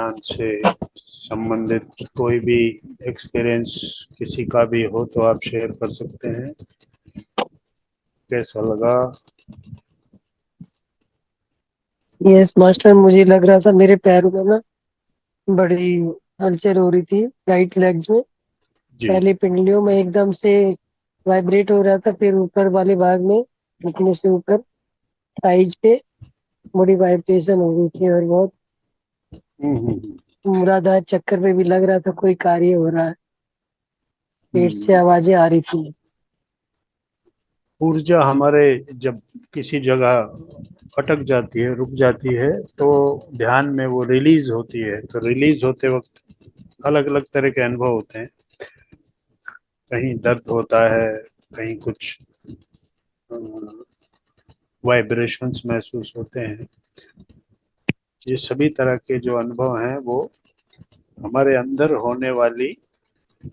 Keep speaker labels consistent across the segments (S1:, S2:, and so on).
S1: ध्यान से संबंधित कोई भी एक्सपीरियंस किसी का भी हो तो आप शेयर कर सकते हैं। कैसा लगा?
S2: यस मास्टर, मुझे लग रहा था मेरे पैरों में ना बड़ी हलचल हो रही थी, राइट लेग्स में।
S1: जी।
S2: पहले पिंडलियों में एकदम से वाइब्रेट हो रहा था, फिर ऊपर वाले भाग में, इतने से ऊपर थाइज पे बड़ी वाइब्रेशन हो रही थी और बहुत
S1: हम्म।
S2: मुरादार चक्कर में भी लग रहा था कोई कार्य हो रहा है। पेट से
S1: हम्म।
S2: आवाजें आ रही थी।
S1: ऊर्जा हमारे जब किसी जगह अटक जाती है, रुक जाती है, तो ध्यान में वो रिलीज होती है। तो रिलीज होते वक्त अलग अलग तरह के अनुभव होते हैं। कहीं दर्द होता है, कहीं कुछ वाइब्रेशंस महसूस होते हैं। ये सभी तरह के जो अनुभव हैं वो हमारे अंदर होने वाली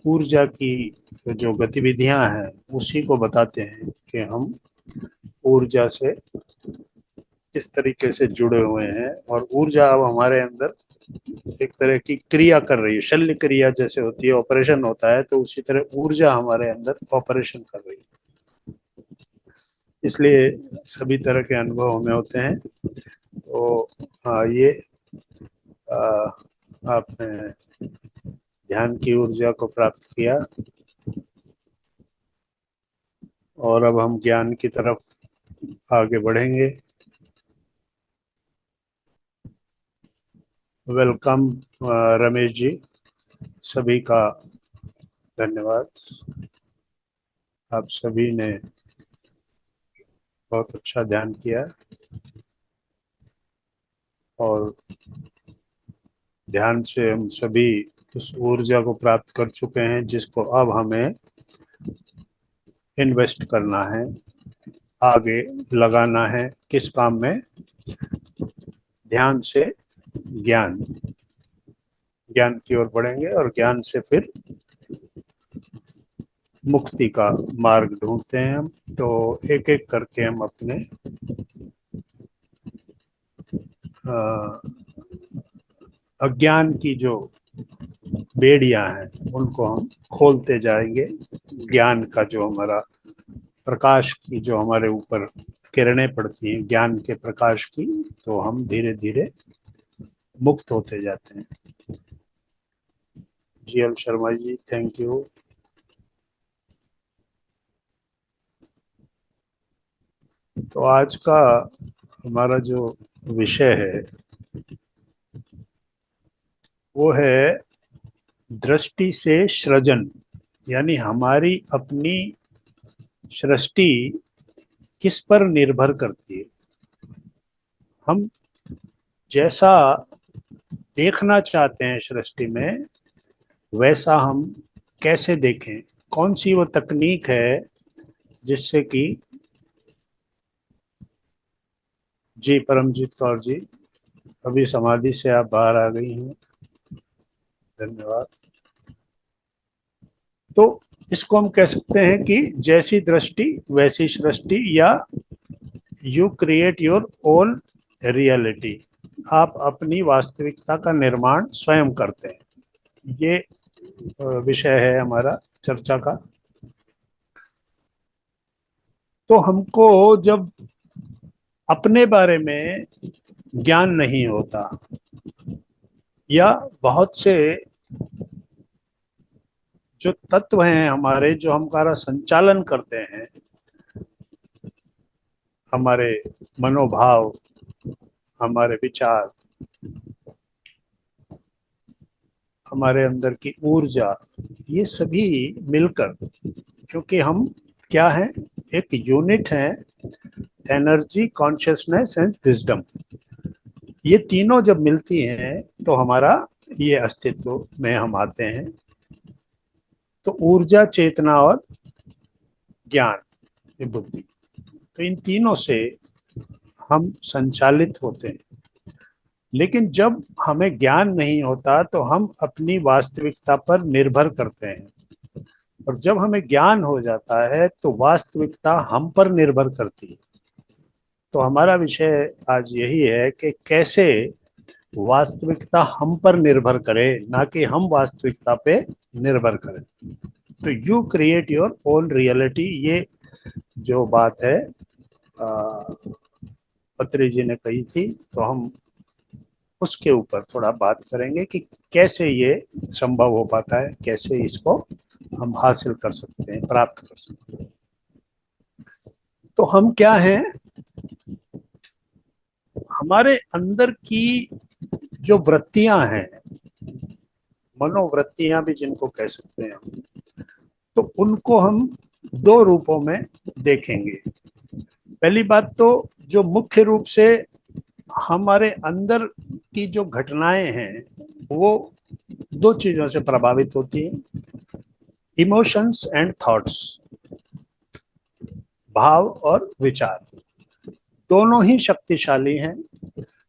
S1: ऊर्जा की जो गतिविधियां हैं उसी को बताते हैं कि हम ऊर्जा से किस तरीके से जुड़े हुए हैं। और ऊर्जा अब हमारे अंदर एक तरह की क्रिया कर रही है, शल्य क्रिया जैसे होती है, ऑपरेशन होता है, तो उसी तरह ऊर्जा हमारे अंदर ऑपरेशन कर रही है। इसलिए सभी तरह के अनुभव हमें होते हैं। तो ये आ, आपने ध्यान की ऊर्जा को प्राप्त किया और अब हम ज्ञान की तरफ आगे बढ़ेंगे। वेलकम रमेश जी, सभी का धन्यवाद। आप सभी ने बहुत अच्छा ध्यान किया और ध्यान से हम सभी उस ऊर्जा को प्राप्त कर चुके हैं जिसको अब हमें इन्वेस्ट करना है, आगे लगाना है। किस काम में? ध्यान से ज्ञान, ज्ञान की ओर बढ़ेंगे और ज्ञान से फिर मुक्ति का मार्ग ढूंढते हैं हम। तो एक एक करके हम अपने अज्ञान की जो बेड़ियां हैं उनको हम खोलते जाएंगे। ज्ञान का जो हमारा प्रकाश की जो हमारे ऊपर किरणें पड़ती हैं ज्ञान के प्रकाश की, तो हम धीरे धीरे मुक्त होते जाते हैं। G L Sharma ji, thank you. तो आज का हमारा जो विषय है वो है दृष्टि से सृजन। यानी हमारी अपनी सृष्टि किस पर निर्भर करती है। हम जैसा देखना चाहते हैं सृष्टि में, वैसा हम कैसे देखें। कौन सी वो तकनीक है जिससे कि, जी परमजीत कौर जी, अभी समाधि से आप बाहर आ गई हैं, धन्यवाद। तो इसको हम कह सकते हैं कि जैसी दृष्टि वैसी सृष्टि, या you create your own reality. आप अपनी वास्तविकता का निर्माण स्वयं करते हैं। ये विषय है हमारा चर्चा का। तो हमको जब अपने बारे में ज्ञान नहीं होता, या बहुत से जो तत्व हैं हमारे जो हमारा संचालन करते हैं, हमारे मनोभाव, हमारे विचार, हमारे अंदर की ऊर्जा, ये सभी मिलकर, क्योंकि हम क्या हैं, एक यूनिट है, एनर्जी, कॉन्शियसनेस एंड विजडम। ये तीनों जब मिलती हैं तो हमारा ये अस्तित्व में हम आते हैं। तो ऊर्जा, चेतना और ज्ञान, ये बुद्धि, तो इन तीनों से हम संचालित होते हैं। लेकिन जब हमें ज्ञान नहीं होता तो हम अपनी वास्तविकता पर निर्भर करते हैं। और जब हमें ज्ञान हो जाता है तो वास्तविकता हम पर निर्भर करती है। तो हमारा विषय आज यही है कि कैसे वास्तविकता हम पर निर्भर करे, ना कि हम वास्तविकता पे निर्भर करें। तो you create your own reality, ये जो बात है पत्री जी ने कही थी, तो हम उसके ऊपर थोड़ा बात करेंगे कि कैसे ये संभव हो पाता है, कैसे इसको हम हासिल कर सकते हैं, प्राप्त कर सकते हैं। तो हम क्या हैं, हमारे अंदर की जो वृत्तियां हैं, मनोवृत्तियां भी जिनको कह सकते हैं हम, तो उनको हम दो रूपों में देखेंगे। पहली बात तो जो मुख्य रूप से हमारे अंदर की जो घटनाएं हैं वो दो चीजों से प्रभावित होती हैं, इमोशंस एंड थॉट्स, भाव और विचार। दोनों ही शक्तिशाली हैं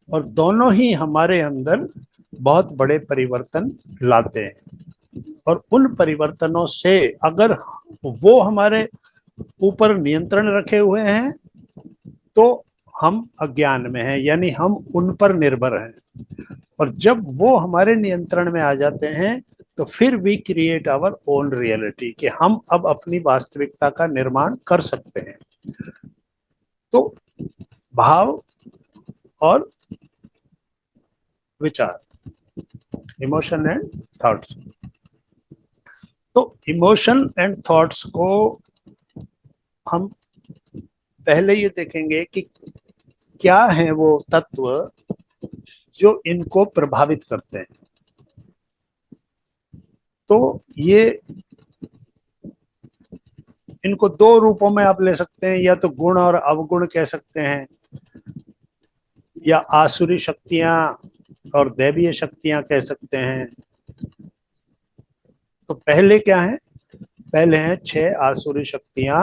S1: और दोनों ही हमारे अंदर बहुत बड़े परिवर्तन लाते हैं। और उन परिवर्तनों से अगर वो हमारे ऊपर नियंत्रण रखे हुए हैं तो हम अज्ञान में हैं, यानी हम उन पर निर्भर हैं। और जब वो हमारे नियंत्रण में आ जाते हैं तो फिर we create our own reality, कि हम अब अपनी वास्तविकता का निर्माण कर सकते हैं। तो भाव और विचार, इमोशन एंड थॉट्स। तो इमोशन एंड थॉट्स को हम पहले ये देखेंगे कि क्या है वो तत्व जो इनको प्रभावित करते हैं। तो ये इनको दो रूपों में आप ले सकते हैं, या तो गुण और अवगुण कह सकते हैं, या आसुरी शक्तियां और दैवीय शक्तियां कह सकते हैं। तो पहले क्या है, पहले हैं 6 आसुरी शक्तियां,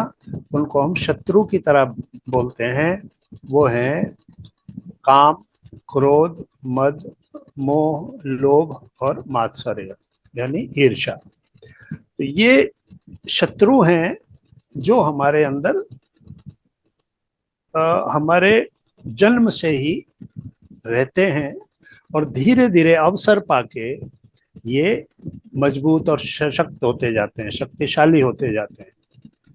S1: उनको हम शत्रु की तरह बोलते हैं। वो हैं काम, क्रोध, मद, मोह, लोभ और मात्सर्य, यानी ईर्ष्या। तो ये शत्रु हैं जो हमारे अंदर हमारे जन्म से ही रहते हैं, और धीरे धीरे अवसर पाके ये मजबूत और सशक्त होते जाते हैं, शक्तिशाली होते जाते हैं।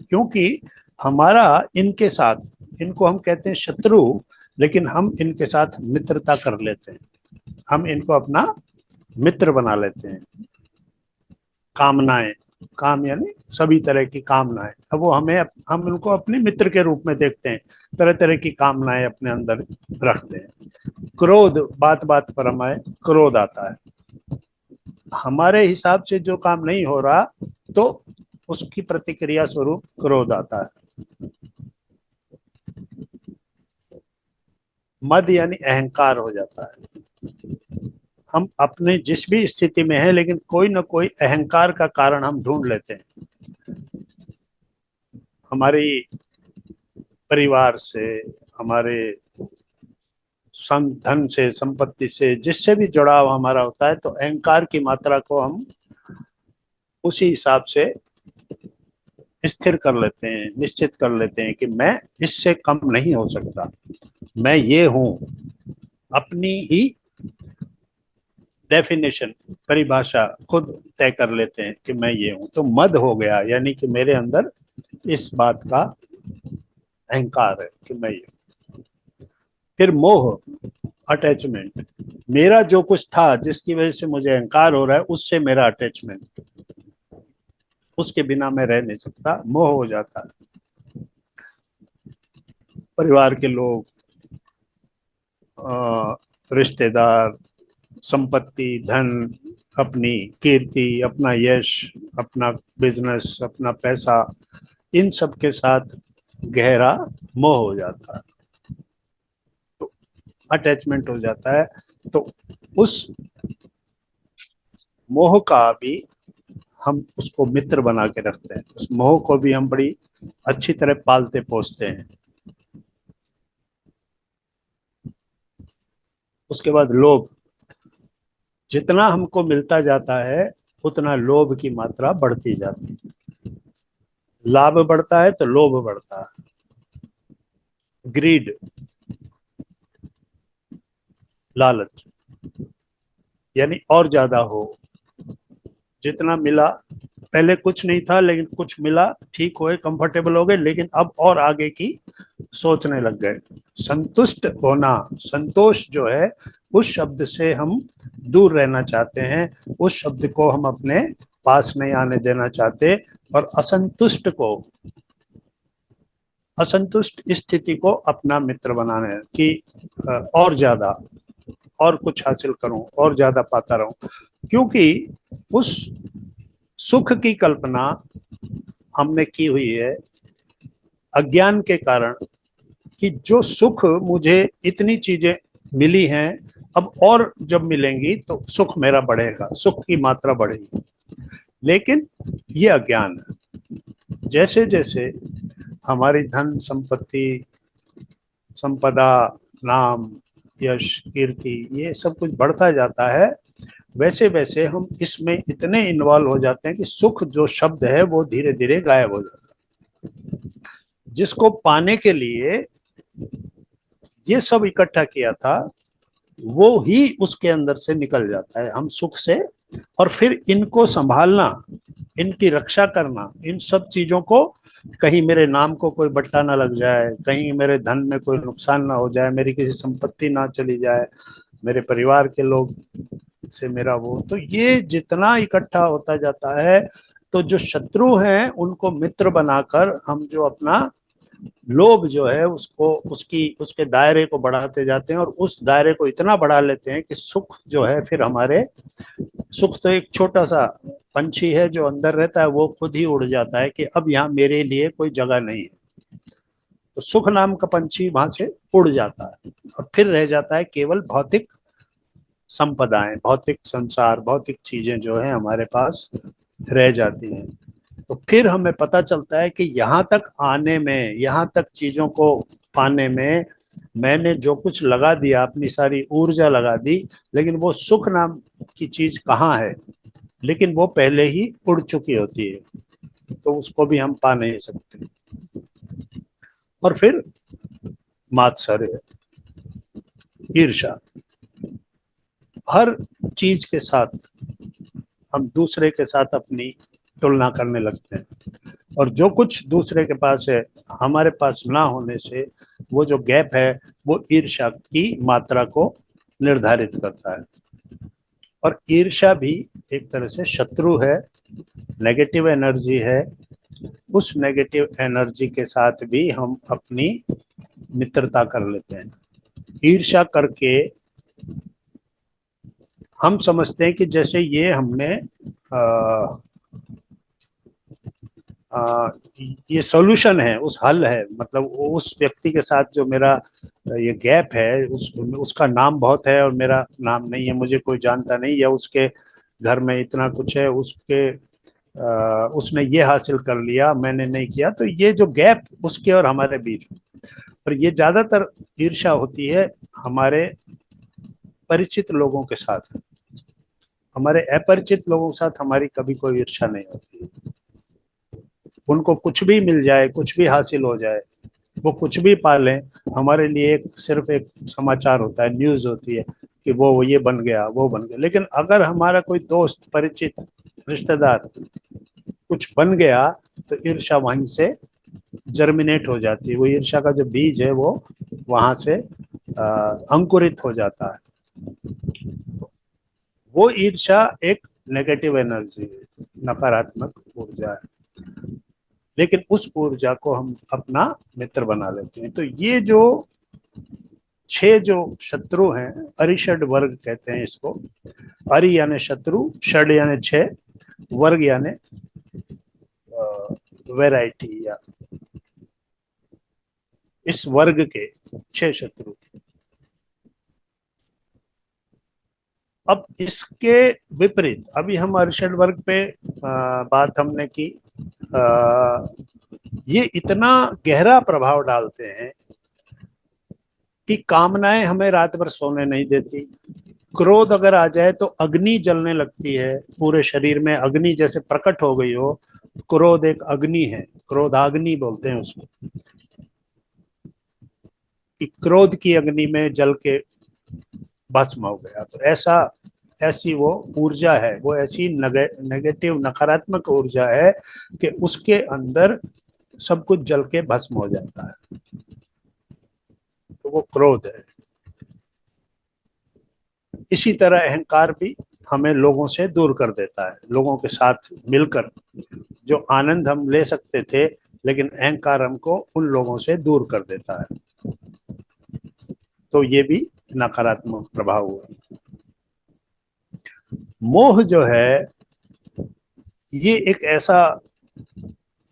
S1: क्योंकि हमारा इनके साथ, इनको हम कहते हैं शत्रु, लेकिन हम इनके साथ मित्रता कर लेते हैं, हम इनको अपना मित्र बना लेते हैं। कामनाएं, काम यानी सभी तरह की कामनाएं, अब वो हम उनको अपने मित्र के रूप में देखते हैं, तरह तरह की कामनाएं अपने अंदर रखते हैं। क्रोध, बात बात पर हमें क्रोध आता है, हमारे हिसाब से जो काम नहीं हो रहा तो उसकी प्रतिक्रिया स्वरूप क्रोध आता है। मद यानी अहंकार हो जाता है, हम अपने जिस भी स्थिति में हैं लेकिन कोई ना कोई अहंकार का कारण हम ढूंढ लेते हैं। हमारी परिवार से, हमारे धन से, संपत्ति से, जिससे भी जुड़ाव हमारा होता है, तो अहंकार की मात्रा को हम उसी हिसाब से स्थिर कर लेते हैं, निश्चित कर लेते हैं कि मैं इससे कम नहीं हो सकता, मैं ये हूं। अपनी ही डेफिनेशन, परिभाषा खुद तय कर लेते हैं कि मैं ये हूं। तो मद हो गया, यानी कि मेरे अंदर इस बात का अहंकार है कि मैं ये। फिर मोह, अटैचमेंट, मेरा जो कुछ था जिसकी वजह से मुझे अहंकार हो रहा है उससे मेरा अटैचमेंट, उसके बिना मैं रह नहीं सकता, मोह हो जाता है। परिवार के लोग, रिश्तेदार, संपत्ति, धन, अपनी कीर्ति, अपना यश, अपना बिजनेस, अपना पैसा, इन सब के साथ गहरा मोह हो जाता है, तो अटैचमेंट हो जाता है। तो उस मोह का भी हम उसको मित्र बना के रखते हैं, उस मोह को भी हम बड़ी अच्छी तरह पालते पोसते हैं। उसके बाद लोभ, जितना हमको मिलता जाता है उतना लोभ की मात्रा बढ़ती जाती है। लाभ बढ़ता है तो लोभ बढ़ता है। ग्रीड, लालच, यानी और ज्यादा हो, जितना मिला, पहले कुछ नहीं था लेकिन कुछ मिला, ठीक हुए, कंफर्टेबल हो गए, लेकिन अब और आगे की सोचने लग गए। संतुष्ट होना, संतोष जो है, उस शब्द से हम दूर रहना चाहते हैं, उस शब्द को हम अपने पास नहीं आने देना चाहते, और असंतुष्ट स्थिति को अपना मित्र बनाने की, और ज्यादा, और कुछ हासिल करूं, और ज्यादा पाता रहूं, क्योंकि उस सुख की कल्पना हमने की हुई है अज्ञान के कारण, कि जो सुख मुझे, इतनी चीजें मिली हैं, अब और जब मिलेंगी तो सुख मेरा बढ़ेगा, सुख की मात्रा बढ़ेगी, लेकिन ये अज्ञान है। जैसे जैसे हमारी धन संपत्ति, संपदा, नाम, यश, कीर्ति, ये सब कुछ बढ़ता जाता है, वैसे वैसे हम इसमें इतने इन्वॉल्व हो जाते हैं कि सुख जो शब्द है वो धीरे धीरे गायब हो जाता है। जिसको पाने के लिए ये सब इकट्ठा किया था, वो ही उसके अंदर से निकल जाता है, हम सुख से। और फिर इनको संभालना, इनकी रक्षा करना, इन सब चीजों को, कहीं मेरे नाम को कोई बट्टा ना लग जाए, कहीं मेरे धन में कोई नुकसान ना हो जाए, मेरी किसी संपत्ति ना चली जाए, मेरे परिवार के लोग से मेरा वो, तो ये जितना इकट्ठा होता जाता है, तो जो शत्रु हैं उनको मित्र बनाकर हम जो अपना लोभ जो है उसको, उसके दायरे को बढ़ाते जाते हैं, और उस दायरे को इतना बढ़ा लेते हैं कि सुख जो है फिर हमारे, सुख तो एक छोटा सा पंछी है जो अंदर रहता है, वो खुद ही उड़ जाता है कि अब यहाँ मेरे लिए कोई जगह नहीं है, तो सुख नाम का पंछी वहां से उड़ जाता है, और फिर रह जाता है केवल भौतिक संपदाएं, भौतिक संसार, भौतिक चीजें जो है हमारे पास रह जाती हैं। तो फिर हमें पता चलता है कि यहाँ तक आने में, यहाँ तक चीजों को पाने में मैंने जो कुछ लगा दिया, अपनी सारी ऊर्जा लगा दी, लेकिन वो सुख नाम की चीज कहाँ है, लेकिन वो पहले ही उड़ चुकी होती है, तो उसको भी हम पा नहीं सकते। और फिर मात्सर्य, ईर्ष्या, हर चीज के साथ हम दूसरे के साथ अपनी तुलना करने लगते हैं, और जो कुछ दूसरे के पास है हमारे पास ना होने से, वो जो गैप है वो ईर्ष्या की मात्रा को निर्धारित करता है। और ईर्ष्या भी एक तरह से शत्रु है, नेगेटिव एनर्जी है, उस नेगेटिव एनर्जी के साथ भी हम अपनी मित्रता कर लेते हैं। ईर्ष्या करके हम समझते हैं कि जैसे ये हमने आ, ये सॉल्यूशन है, उस हल है, मतलब उस व्यक्ति के साथ जो मेरा ये गैप है, उसका नाम बहुत है और मेरा नाम नहीं है, मुझे कोई जानता नहीं, या उसके घर में इतना कुछ है, उसने ये हासिल कर लिया, मैंने नहीं किया, तो ये जो गैप उसके और हमारे बीच में, और ये ज्यादातर ईर्ष्या होती है हमारे परिचित लोगों के साथ। हमारे अपरिचित लोगों के साथ हमारी कभी कोई ईर्ष्या नहीं होती। उनको कुछ भी मिल जाए, कुछ भी हासिल हो जाए, वो कुछ भी पा लें, हमारे लिए सिर्फ एक समाचार होता है, न्यूज होती है कि वो ये बन गया, वो बन गया। लेकिन अगर हमारा कोई दोस्त, परिचित, रिश्तेदार कुछ बन गया, तो ईर्ष्या वहीं से जर्मिनेट हो जाती है, वो ईर्ष्या का जो बीज है वो वहां से अंकुरित हो जाता है। वो ईर्ष्या एक नेगेटिव एनर्जी है, नकारात्मक ऊर्जा है, लेकिन उस ऊर्जा को हम अपना मित्र बना लेते हैं। तो ये जो 6 जो शत्रु हैं, अरिषड वर्ग कहते हैं इसको। अरि यानी शत्रु, षड यानी 6, वर्ग यानी वैरायटी, या इस वर्ग के 6 शत्रु। अब इसके विपरीत, अभी हम अरिषड वर्ग पे बात हमने की, ये इतना गहरा प्रभाव डालते हैं कि कामनाएं हमें रात भर सोने नहीं देती। क्रोध अगर आ जाए तो अग्नि जलने लगती है, पूरे शरीर में अग्नि जैसे प्रकट हो गई हो। क्रोध एक अग्नि है, क्रोधाग्नि बोलते हैं उसको, कि क्रोध की अग्नि में जल के भस्म हो गया। तो ऐसा ऐसी वो ऊर्जा है, वो ऐसी नेगेटिव नकारात्मक ऊर्जा है कि उसके अंदर सब कुछ जल के भस्म हो जाता है। तो वो क्रोध है। इसी तरह अहंकार भी हमें लोगों से दूर कर देता है। लोगों के साथ मिलकर जो आनंद हम ले सकते थे, लेकिन अहंकार हमको उन लोगों से दूर कर देता है। तो ये भी नकारात्मक प्रभाव हुआ। मोह जो है ये एक ऐसा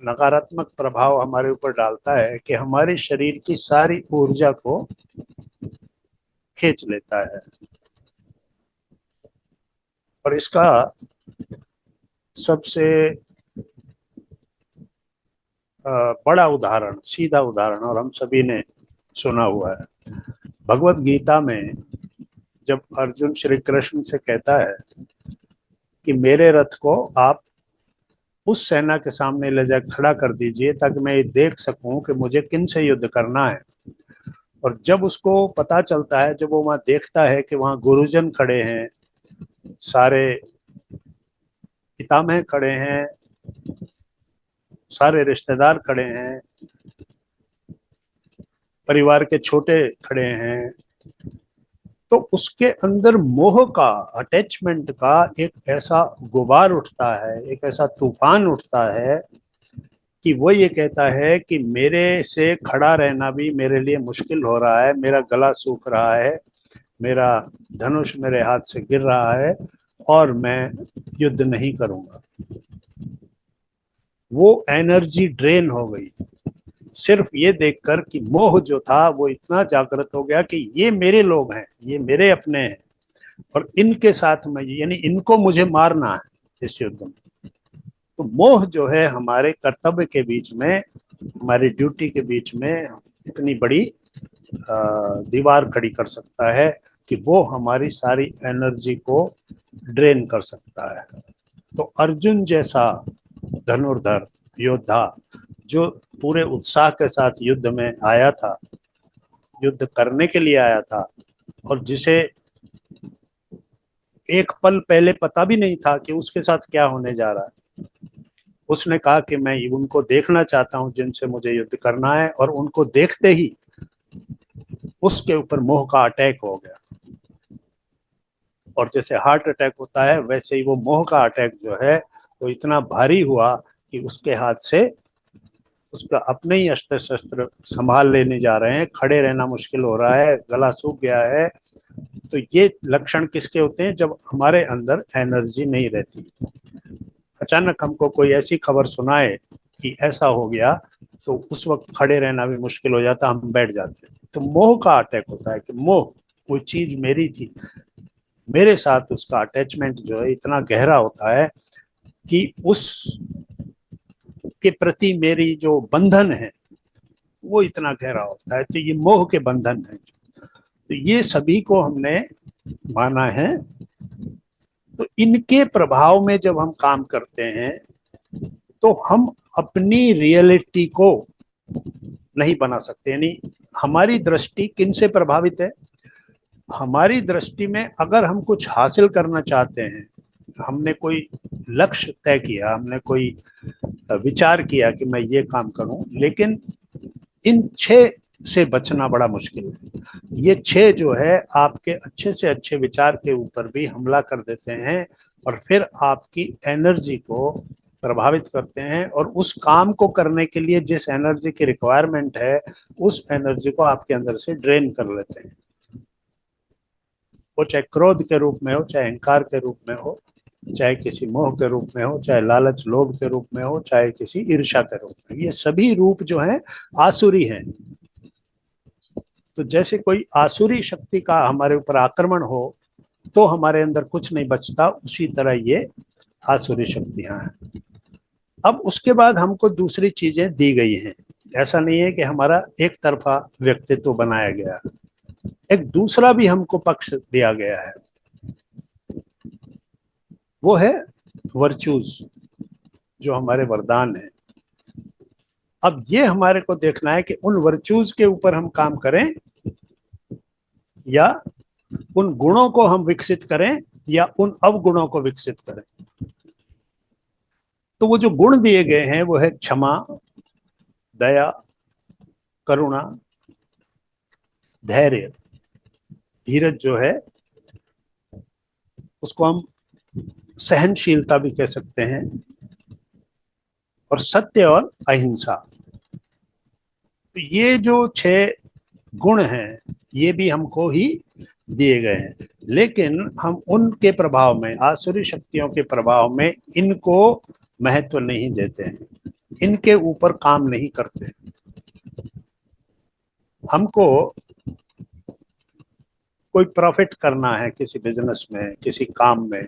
S1: नकारात्मक प्रभाव हमारे ऊपर डालता है कि हमारे शरीर की सारी ऊर्जा को खींच लेता है। और इसका सबसे बड़ा उदाहरण, सीधा उदाहरण, और हम सभी ने सुना हुआ है, भगवत गीता में जब अर्जुन श्री कृष्ण से कहता है कि मेरे रथ को आप उस सेना के सामने ले जाकर खड़ा कर दीजिए ताकि मैं ये देख सकूं कि मुझे किन से युद्ध करना है। और जब उसको पता चलता है, जब वो वहां देखता है कि वहां गुरुजन खड़े हैं, सारे पितामह खड़े हैं, सारे रिश्तेदार खड़े हैं, परिवार के छोटे खड़े हैं, तो उसके अंदर मोह का, अटैचमेंट का एक ऐसा गुबार उठता है, एक ऐसा तूफान उठता है कि वो ये कहता है कि मेरे से खड़ा रहना भी मेरे लिए मुश्किल हो रहा है, मेरा गला सूख रहा है, मेरा धनुष मेरे हाथ से गिर रहा है और मैं युद्ध नहीं करूंगा। वो एनर्जी ड्रेन हो गई सिर्फ ये देखकर कि मोह जो था वो इतना जागृत हो गया कि ये मेरे लोग हैं, ये मेरे अपने हैं, और इनके साथ में, यानी इनको मुझे मारना है इस युद्ध में। तो मोह जो है हमारे कर्तव्य के बीच में, हमारी ड्यूटी के बीच में इतनी बड़ी दीवार खड़ी कर सकता है कि वो हमारी सारी एनर्जी को ड्रेन कर सकता है। तो अर्जुन जैसा धनुर्धर योद्धा जो पूरे उत्साह के साथ युद्ध में आया था, युद्ध करने के लिए आया था, और जिसे एक पल पहले पता भी नहीं था कि उसके साथ क्या होने जा रहा है, उसने कहा कि मैं उनको देखना चाहता हूं जिनसे मुझे युद्ध करना है, और उनको देखते ही उसके ऊपर मोह का अटैक हो गया। और जैसे हार्ट अटैक होता है वैसे ही वो मोह का अटैक जो है वो इतना भारी हुआ कि उसके हाथ से उसका अपने ही अस्त्र शस्त्र संभाल लेने जा रहे हैं, खड़े रहना मुश्किल हो रहा है, गला सूख गया है। तो ये लक्षण किसके होते हैं? जब हमारे अंदर एनर्जी नहीं रहती। अचानक हमको कोई ऐसी खबर सुनाए कि ऐसा हो गया, तो उस वक्त खड़े रहना भी मुश्किल हो जाता, हम बैठ जाते हैं। तो मोह का अटैक होता है कि मोह, कोई चीज मेरी थी, मेरे साथ उसका अटैचमेंट जो है इतना गहरा होता है कि उस के प्रति मेरी जो बंधन है वो इतना गहरा होता है। तो ये मोह के बंधन है। तो ये सभी को हमने माना है। तो इनके प्रभाव में जब हम काम करते हैं तो हम अपनी रियलिटी को नहीं बना सकते। यानी हमारी दृष्टि किन से प्रभावित है? हमारी दृष्टि में अगर हम कुछ हासिल करना चाहते हैं, हमने कोई लक्ष्य तय किया, हमने कोई विचार किया कि मैं ये काम करूं, लेकिन इन 6 से बचना बड़ा मुश्किल है। ये 6 जो है आपके अच्छे से अच्छे विचार के ऊपर भी हमला कर देते हैं और फिर आपकी एनर्जी को प्रभावित करते हैं, और उस काम को करने के लिए जिस एनर्जी की रिक्वायरमेंट है उस एनर्जी को आपके अंदर से ड्रेन कर लेते हैं। वो चाहे क्रोध के रूप में हो, चाहे अहंकार के रूप में हो, चाहे किसी मोह के रूप में हो, चाहे लालच लोभ के रूप में हो, चाहे किसी ईर्ष्या के रूप में। ये सभी रूप जो हैं आसुरी हैं। तो जैसे कोई आसुरी शक्ति का हमारे ऊपर आक्रमण हो तो हमारे अंदर कुछ नहीं बचता, उसी तरह ये आसुरी शक्तियां हैं। अब उसके बाद हमको दूसरी चीजें दी गई हैं। ऐसा नहीं है कि हमारा एक तरफा व्यक्तित्व बनाया गया, एक दूसरा भी हमको पक्ष दिया गया है, वो है वर्चूज, जो हमारे वरदान है। अब ये हमारे को देखना है कि उन वर्चूज के ऊपर हम काम करें या उन गुणों को हम विकसित करें या उन अवगुणों को विकसित करें। तो वो जो गुण दिए गए हैं वो है क्षमा, दया, करुणा, धैर्य, धीरज जो है उसको हम सहनशीलता भी कह सकते हैं, और सत्य और अहिंसा। तो ये जो 6 गुण हैं ये भी हमको ही दिए गए हैं, लेकिन हम उनके प्रभाव में, आसुरी शक्तियों के प्रभाव में इनको महत्व नहीं देते हैं, इनके ऊपर काम नहीं करते हैं। हमको कोई प्रॉफिट करना है किसी बिजनेस में, किसी काम में,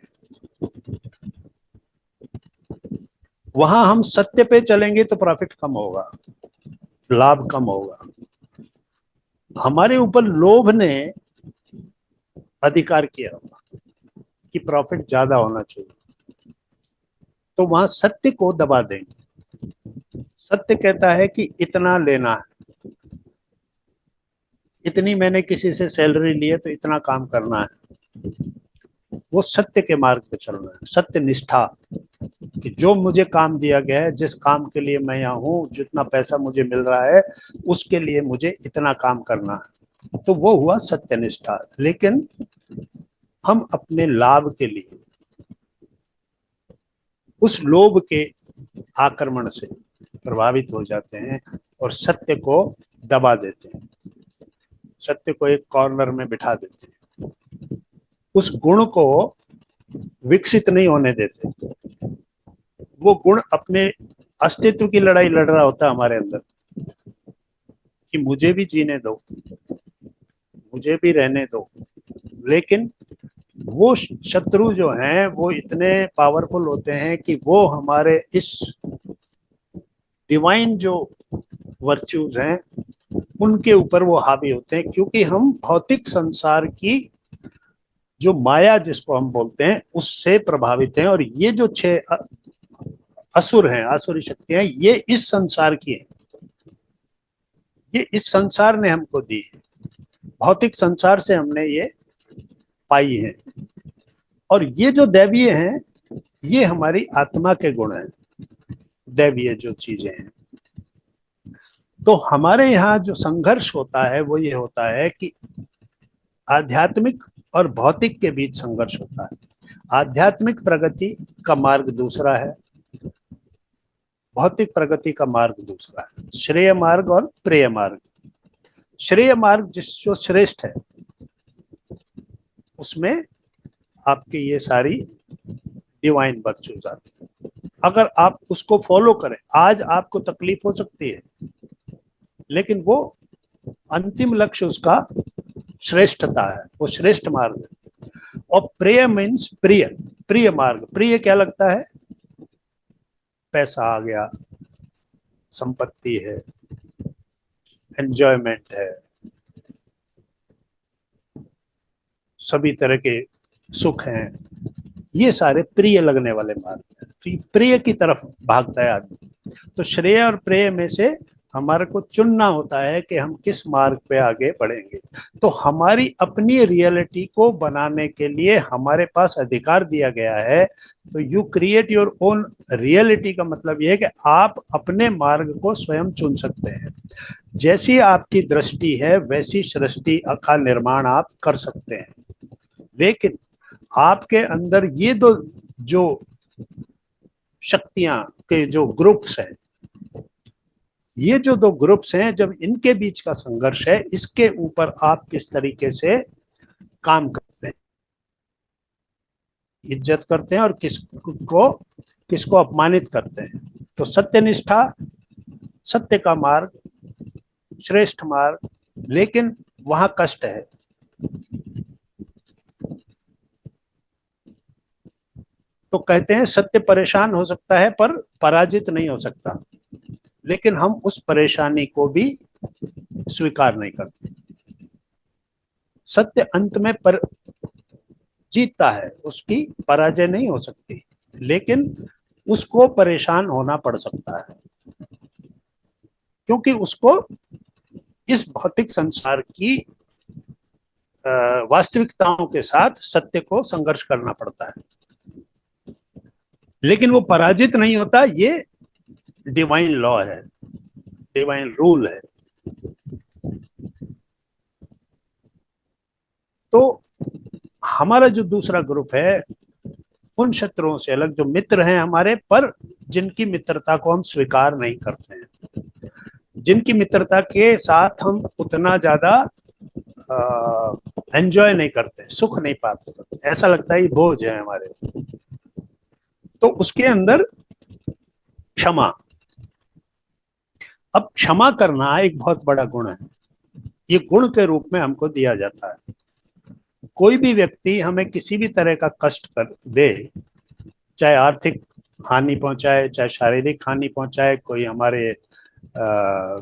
S1: वहां हम सत्य पे चलेंगे तो प्रॉफिट कम होगा, लाभ कम होगा। हमारे ऊपर लोभ ने अधिकार किया होगा कि प्रॉफिट ज्यादा होना चाहिए, तो वहां सत्य को दबा देंगे। सत्य कहता है कि इतना लेना है, इतनी मैंने किसी से सैलरी ली है तो इतना काम करना है। वो सत्य के मार्ग पे चलना है, सत्य निष्ठा, कि जो मुझे काम दिया गया है, जिस काम के लिए मैं यहाँ हूँ, जितना पैसा मुझे मिल रहा है उसके लिए मुझे इतना काम करना है, तो वो हुआ सत्यनिष्ठा। लेकिन हम अपने लाभ के लिए उस लोभ के आक्रमण से प्रभावित हो जाते हैं और सत्य को दबा देते हैं, सत्य को एक कॉर्नर में बिठा देते हैं, उस गुण को विकसित नहीं होने देते। वो गुण अपने अस्तित्व की लड़ाई लड़ रहा होता है हमारे अंदर कि मुझे भी जीने दो, मुझे भी रहने दो, लेकिन वो शत्रु जो हैं वो इतने पावरफुल होते हैं कि वो हमारे इस डिवाइन जो वर्च्यूज हैं उनके ऊपर वो हावी होते हैं, क्योंकि हम भौतिक संसार की जो माया जिसको हम बोलते हैं उससे प्रभावित हैं। और ये जो 6 असुर हैं, आसुरी शक्तियां, ये इस संसार की हैं, ये इस संसार ने हमको दी है, भौतिक संसार से हमने ये पाई है। और ये जो दैवीय हैं ये हमारी आत्मा के गुण हैं, दैवीय जो चीजें हैं। तो हमारे यहाँ जो संघर्ष होता है वो ये होता है कि आध्यात्मिक और भौतिक के बीच संघर्ष होता है। आध्यात्मिक प्रगति का मार्ग दूसरा है, भौतिक प्रगति का मार्ग दूसरा है, श्रेय मार्ग और प्रेय मार्ग। श्रेय मार्ग जो श्रेष्ठ है उसमें आपकी ये सारी डिवाइन वर्च्यूज आती है। अगर आप उसको फॉलो करें, आज आपको तकलीफ हो सकती है लेकिन वो अंतिम लक्ष्य उसका श्रेष्ठता है, वो श्रेष्ठ मार्ग है। और प्रेय मीन्स प्रिय, प्रिय मार्ग। प्रिय क्या लगता है? पैसा आ गया, संपत्ति है, एंजॉयमेंट है, सभी तरह के सुख हैं, ये सारे प्रिय लगने वाले मार्ग हैं। तो ये प्रिय की तरफ भागता है आदमी। तो श्रेय और प्रेय में से हमारे को चुनना होता है कि हम किस मार्ग पे आगे बढ़ेंगे। तो हमारी अपनी रियलिटी को बनाने के लिए हमारे पास अधिकार दिया गया है। तो you create your own reality का मतलब यह है कि आप अपने मार्ग को स्वयं चुन सकते हैं। जैसी आपकी दृष्टि है वैसी सृष्टि का निर्माण आप कर सकते हैं। लेकिन आपके अंदर ये दो जो शक्तियां के जो ग्रुप्स हैं, ये जो 2 ग्रुप्स हैं, जब इनके बीच का संघर्ष है, इसके ऊपर आप किस तरीके से काम करते हैं, इज्जत करते हैं और किसको अपमानित करते हैं। तो सत्यनिष्ठा, सत्य का मार्ग, श्रेष्ठ मार्ग, लेकिन वहां कष्ट है। तो कहते हैं सत्य परेशान हो सकता है पर पराजित नहीं हो सकता, लेकिन हम उस परेशानी को भी स्वीकार नहीं करते। सत्य अंत में जीतता है, उसकी पराजय नहीं हो सकती, लेकिन उसको परेशान होना पड़ सकता है, क्योंकि उसको इस भौतिक संसार की वास्तविकताओं के साथ सत्य को संघर्ष करना पड़ता है, लेकिन वो पराजित नहीं होता। ये डिवाइन लॉ है, डिवाइन रूल है। तो हमारा जो दूसरा ग्रुप है, उन शत्रुओं से अलग, जो मित्र हैं हमारे, पर जिनकी मित्रता को हम स्वीकार नहीं करते हैं, जिनकी मित्रता के साथ हम उतना ज्यादा एंजॉय नहीं करते, सुख नहीं प्राप्त करते, ऐसा लगता है ये बोझ है हमारे। तो उसके अंदर क्षमा, अब क्षमा करना एक बहुत बड़ा गुण है। ये गुण के रूप में हमको दिया जाता है। कोई भी व्यक्ति हमें किसी भी तरह का कष्ट कर दे, चाहे आर्थिक हानि पहुंचाए, चाहे शारीरिक हानि पहुंचाए, कोई हमारे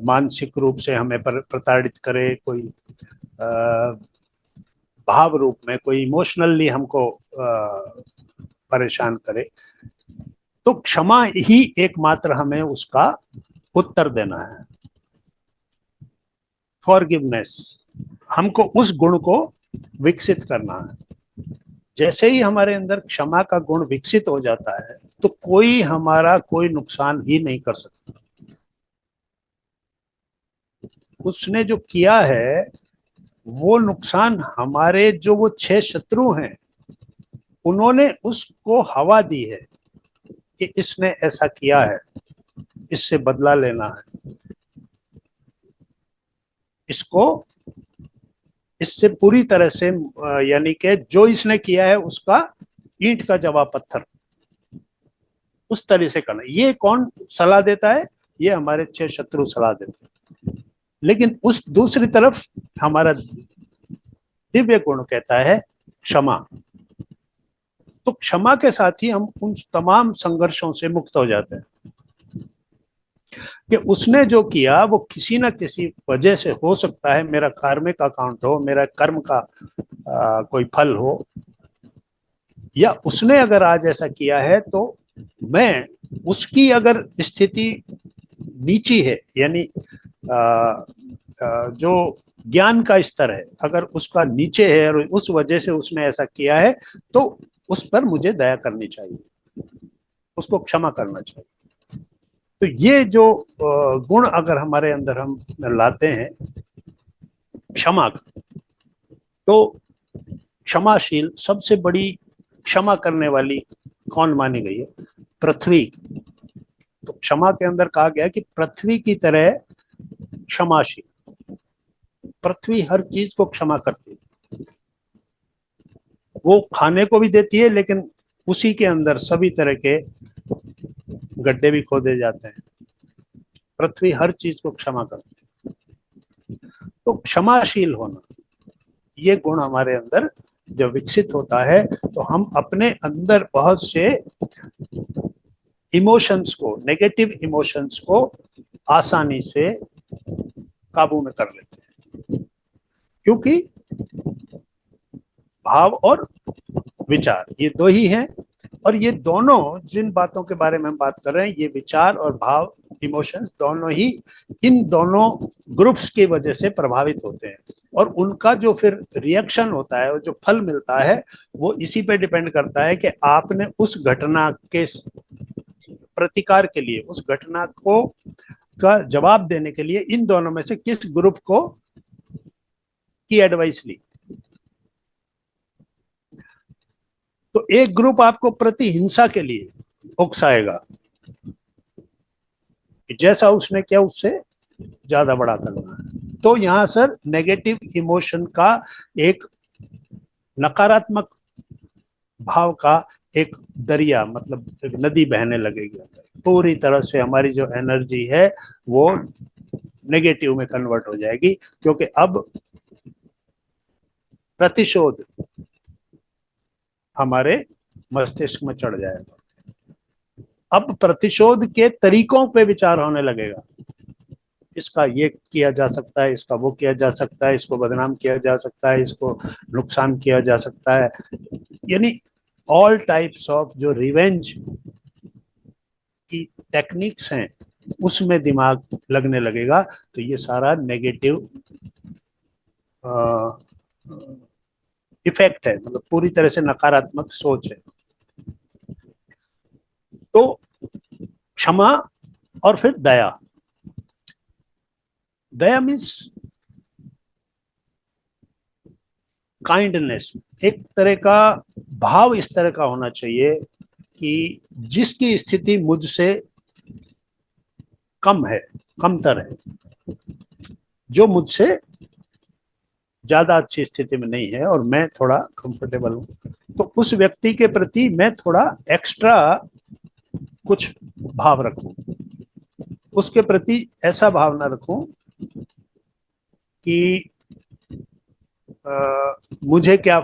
S1: मानसिक रूप से हमें प्रताड़ित करे, कोई भाव रूप में, कोई इमोशनली हमको परेशान करे, तो क्षमा ही एकमात्र हमें उसका उत्तर देना है। फॉरगिवनेस, हमको उस गुण को विकसित करना है। जैसे ही हमारे अंदर क्षमा का गुण विकसित हो जाता है, तो कोई हमारा कोई नुकसान ही नहीं कर सकता। उसने जो किया है वो नुकसान, हमारे जो वो 6 शत्रु हैं, उन्होंने उसको हवा दी है कि इसने ऐसा किया है, इससे बदला लेना है, इसको इससे पूरी तरह से, यानी कि जो इसने किया है उसका ईंट का जवाब पत्थर, उस तरह से करना। ये कौन सलाह देता है? ये हमारे 6 शत्रु सलाह देते हैं। लेकिन उस दूसरी तरफ हमारा दिव्य गुण कहता है क्षमा। तो क्षमा के साथ ही हम उन तमाम संघर्षों से मुक्त हो जाते हैं कि उसने जो किया वो किसी ना किसी वजह से हो सकता है, मेरा कार्मिक अकाउंट हो, मेरा कर्म का कोई फल हो, या उसने अगर आज ऐसा किया है तो मैं उसकी अगर स्थिति नीची है, यानी जो ज्ञान का स्तर है अगर उसका नीचे है और उस वजह से उसने ऐसा किया है, तो उस पर मुझे दया करनी चाहिए, उसको क्षमा करना चाहिए। तो ये जो गुण अगर हमारे अंदर हम लाते हैं क्षमा, तो क्षमाशील, सबसे बड़ी क्षमा करने वाली कौन मानी गई है? पृथ्वी। तो क्षमा के अंदर कहा गया कि पृथ्वी की तरह क्षमाशील। पृथ्वी हर चीज को क्षमा करती है, वो खाने को भी देती है, लेकिन उसी के अंदर सभी तरह के गड्ढे भी खोदे जाते हैं। पृथ्वी हर चीज को क्षमा करती है। तो क्षमाशील होना, ये गुण हमारे अंदर जब विकसित होता है, तो हम अपने अंदर बहुत से इमोशंस को, नेगेटिव इमोशंस को आसानी से काबू में कर लेते हैं। क्योंकि भाव और विचार ये दो ही हैं, और ये दोनों जिन बातों के बारे में हम बात कर रहे हैं, ये विचार और भाव, इमोशंस, दोनों ही इन दोनों ग्रुप्स की वजह से प्रभावित होते हैं। और उनका जो फिर रिएक्शन होता है, जो फल मिलता है, वो इसी पे डिपेंड करता है कि आपने उस घटना के प्रतिकार के लिए, उस घटना को का जवाब देने के लिए इन दोनों में से किस ग्रुप को की एडवाइस ली। तो एक ग्रुप आपको प्रतिहिंसा के लिए उकसाएगा कि जैसा उसने किया उससे ज्यादा बड़ा करना है। तो यहां सर नेगेटिव इमोशन का एक नकारात्मक भाव का एक दरिया, मतलब एक नदी बहने लगेगी, पूरी तरह से हमारी जो एनर्जी है वो नेगेटिव में कन्वर्ट हो जाएगी, क्योंकि अब प्रतिशोध हमारे मस्तिष्क में चढ़ जाएगा। अब प्रतिशोध के तरीकों पे विचार होने लगेगा, इसका ये किया जा सकता है, इसका वो किया जा सकता है, इसको बदनाम किया जा सकता है, इसको नुकसान किया जा सकता है, यानी ऑल टाइप्स ऑफ जो रिवेंज की टेक्निक्स हैं उसमें दिमाग लगने लगेगा। तो ये सारा नेगेटिव इफेक्ट है, मतलब पूरी तरह से नकारात्मक सोच है। तो क्षमा और फिर दया। दया मीन्स काइंडनेस। एक तरह का भाव इस तरह का होना चाहिए कि जिसकी स्थिति मुझसे कम है, कमतर है, जो मुझसे ज्यादा अच्छी स्थिति में नहीं है और मैं थोड़ा कंफर्टेबल हूं, तो उस व्यक्ति के प्रति मैं थोड़ा एक्स्ट्रा कुछ भाव रखूं, उसके प्रति ऐसा भावना रखूं कि मुझे क्या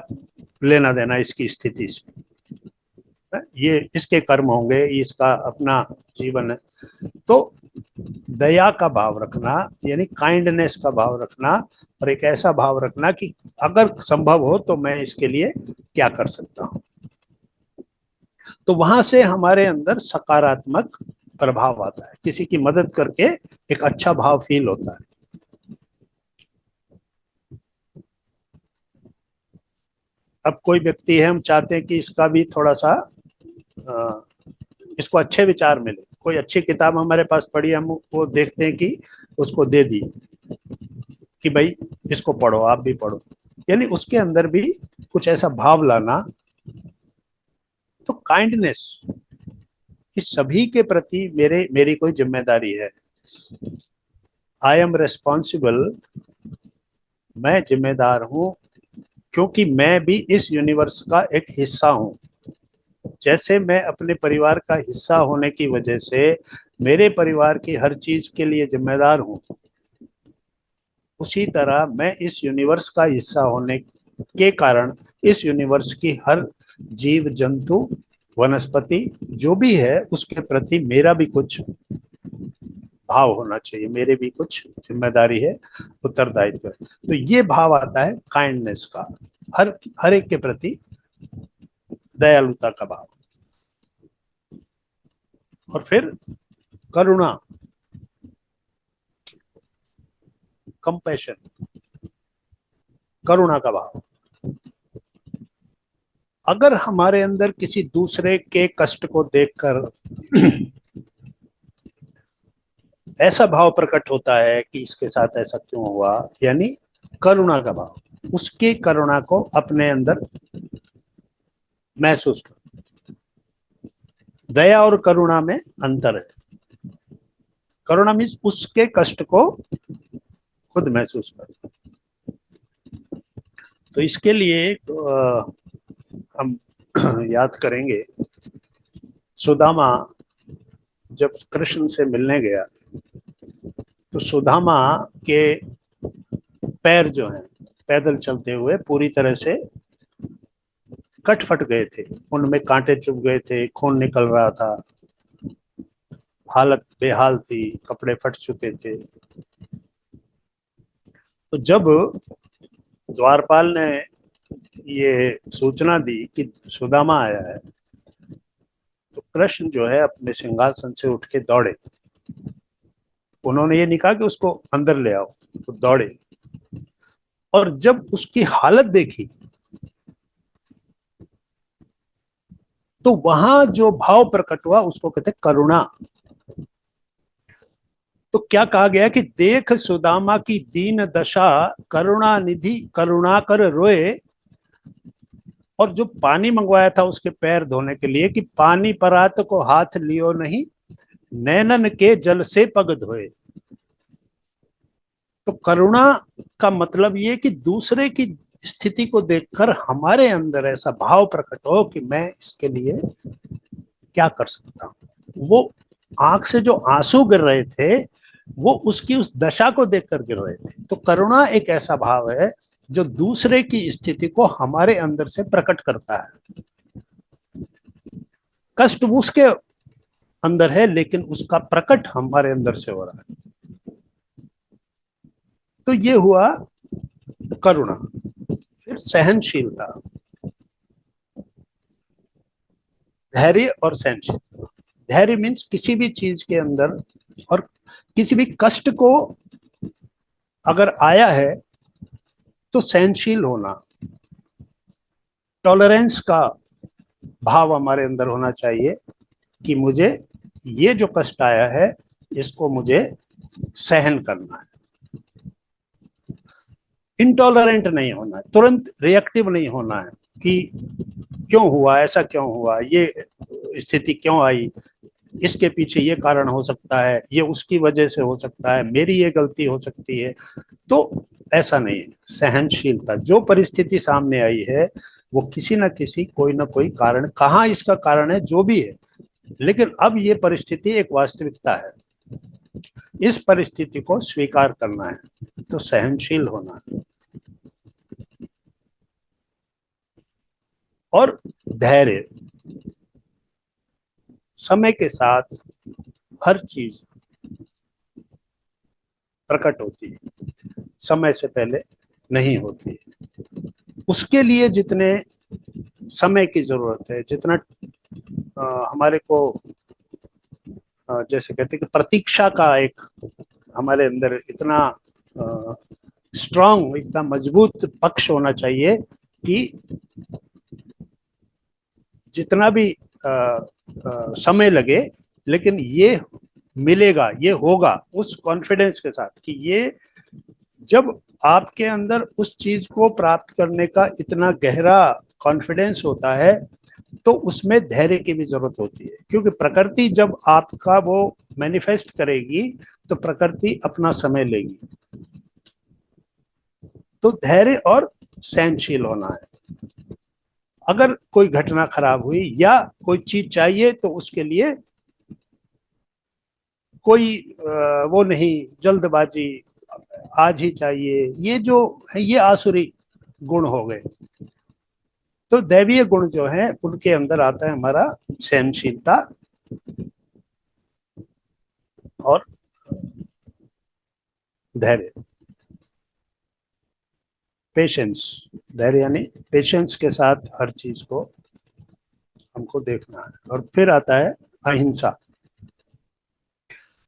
S1: लेना देना इसकी स्थिति से, ये इसके कर्म होंगे, इसका अपना जीवन है। तो दया का भाव रखना यानी काइंडनेस का भाव रखना, और एक ऐसा भाव रखना कि अगर संभव हो तो मैं इसके लिए क्या कर सकता हूं। तो वहां से हमारे अंदर सकारात्मक प्रभाव आता है, किसी की मदद करके एक अच्छा भाव फील होता है। अब कोई व्यक्ति है, हम चाहते हैं कि इसका भी थोड़ा सा इसको अच्छे विचार मिले, कोई अच्छी किताब हमारे पास पड़ी, हम वो देखते हैं कि उसको दे दी कि भाई इसको पढ़ो, आप भी पढ़ो, यानी उसके अंदर भी कुछ ऐसा भाव लाना। तो काइंडनेस कि सभी के प्रति मेरी कोई जिम्मेदारी है, आई एम रेस्पॉन्सिबल, मैं जिम्मेदार हूं, क्योंकि मैं भी इस यूनिवर्स का एक हिस्सा हूं। जैसे मैं अपने परिवार का हिस्सा होने की वजह से मेरे परिवार की हर चीज के लिए जिम्मेदार हूं, उसी तरह मैं इस यूनिवर्स का हिस्सा होने के कारण इस यूनिवर्स की हर जीव जंतु वनस्पति जो भी है उसके प्रति मेरा भी कुछ भाव होना चाहिए, मेरे भी कुछ जिम्मेदारी है, उत्तरदायित्व है। तो ये भाव आता है काइंडनेस का, हर हर एक के प्रति दयालुता का भाव। और फिर करुणा, कंपैशन, करुणा का भाव। अगर हमारे अंदर किसी दूसरे के कष्ट को देखकर ऐसा भाव प्रकट होता है कि इसके साथ ऐसा क्यों हुआ, यानी करुणा का भाव, उसकी करुणा को अपने अंदर महसूस कर। दया और करुणा में अंतर है। करुणा मीन्स उसके कष्ट को खुद महसूस कर। तो इसके लिए हम याद करेंगे, सुदामा जब कृष्ण से मिलने गया तो सुदामा के पैर जो हैं पैदल चलते हुए पूरी तरह से कट फट गए थे, उनमें कांटे चुभ गए थे, खून निकल रहा था, हालत बेहाल थी, कपड़े फट चुके थे। तो जब द्वारपाल ने ये सूचना दी कि सुदामा आया है, तो कृष्ण जो है अपने सिंहासन से उठ के दौड़े। उन्होंने ये नहीं कहा कि उसको अंदर ले आओ, तो दौड़े, और जब उसकी हालत देखी तो वहां जो भाव प्रकट हुआ उसको कहते करुणा। तो क्या कहा गया कि देख सुदामा की दीन दशा, करुणा निधि करुणा कर रोए। और जो पानी मंगवाया था उसके पैर धोने के लिए कि पानी परात को हाथ लियो नहीं, नैनन के जल से पग धोए। तो करुणा का मतलब ये कि दूसरे की स्थिति को देखकर हमारे अंदर ऐसा भाव प्रकट हो कि मैं इसके लिए क्या कर सकता हूं। वो आंख से जो आंसू गिर रहे थे वो उसकी उस दशा को देखकर गिर रहे थे। तो करुणा एक ऐसा भाव है जो दूसरे की स्थिति को हमारे अंदर से प्रकट करता है। कष्ट उसके अंदर है लेकिन उसका प्रकट हमारे अंदर से हो रहा है। तो ये हुआ करुणा। फिर सहनशीलता, धैर्य और सहनशीलता। धैर्य मीन्स किसी भी चीज के अंदर और किसी भी कष्ट को अगर आया है तो सहनशील होना, टॉलरेंस का भाव हमारे अंदर होना चाहिए कि मुझे ये जो कष्ट आया है इसको मुझे सहन करना है। इंटॉलरेंट नहीं होना है, तुरंत रिएक्टिव नहीं होना है कि क्यों हुआ, ऐसा क्यों हुआ, ये स्थिति क्यों आई, इसके पीछे ये कारण हो सकता है, ये उसकी वजह से हो सकता है, मेरी ये गलती हो सकती है। तो ऐसा नहीं है। सहनशीलता, जो परिस्थिति सामने आई है वो किसी ना किसी, कोई ना कोई कारण, कहाँ इसका कारण है जो भी है, लेकिन अब ये परिस्थिति एक वास्तविकता है, इस परिस्थिति को स्वीकार करना है, तो सहनशील होना है। और धैर्य, समय के साथ हर चीज प्रकट होती है, समय से पहले नहीं होती है। उसके लिए जितने समय की जरूरत है, जितना हमारे को जैसे कहते हैं कि प्रतीक्षा का एक हमारे अंदर इतना स्ट्रांग, इतना मजबूत पक्ष होना चाहिए कि जितना भी समय लगे लेकिन ये मिलेगा, ये होगा, उस कॉन्फिडेंस के साथ कि ये, जब आपके अंदर उस चीज को प्राप्त करने का इतना गहरा कॉन्फिडेंस होता है तो उसमें धैर्य की भी जरूरत होती है, क्योंकि प्रकृति जब आपका वो मैनिफेस्ट करेगी तो प्रकृति अपना समय लेगी। तो धैर्य और सहनशील होना है। अगर कोई घटना खराब हुई या कोई चीज चाहिए तो उसके लिए कोई वो नहीं, जल्दबाजी, आज ही चाहिए, ये जो है ये आसुरी गुण हो गए। तो दैवीय गुण जो है उनके अंदर आता है हमारा सहनशीलता और धैर्य, पेशेंस। धैर्य यानी पेशेंस के साथ हर चीज को हमको देखना है। और फिर आता है अहिंसा।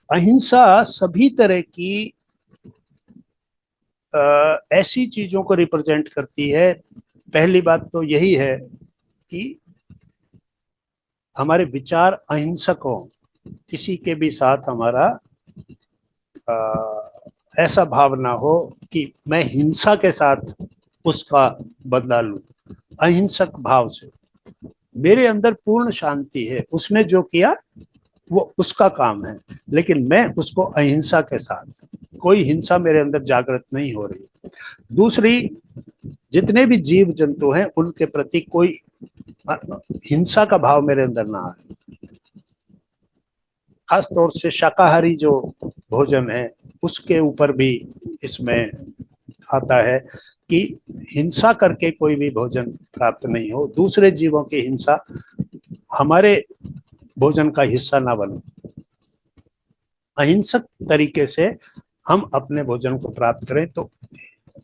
S1: अहिंसा सभी तरह की ऐसी चीजों को रिप्रेजेंट करती है। पहली बात तो यही है कि हमारे विचार अहिंसक हो, किसी के भी साथ हमारा ऐसा भाव ना हो कि मैं हिंसा के साथ उसका बदला लूं। अहिंसक भाव से मेरे अंदर पूर्ण शांति है, उसने जो किया वो उसका काम है, लेकिन मैं उसको अहिंसा के साथ, कोई हिंसा मेरे अंदर जागृत नहीं हो रही। दूसरी, जितने भी जीव जंतु हैं उनके प्रति कोई हिंसा का भाव मेरे अंदर ना आए। खास तौर से शाकाहारी जो भोजन है उसके ऊपर भी इसमें आता है कि हिंसा करके कोई भी भोजन प्राप्त नहीं हो, दूसरे जीवों की हिंसा हमारे भोजन का हिस्सा ना बने। अहिंसक तरीके से हम अपने भोजन को प्राप्त करें। तो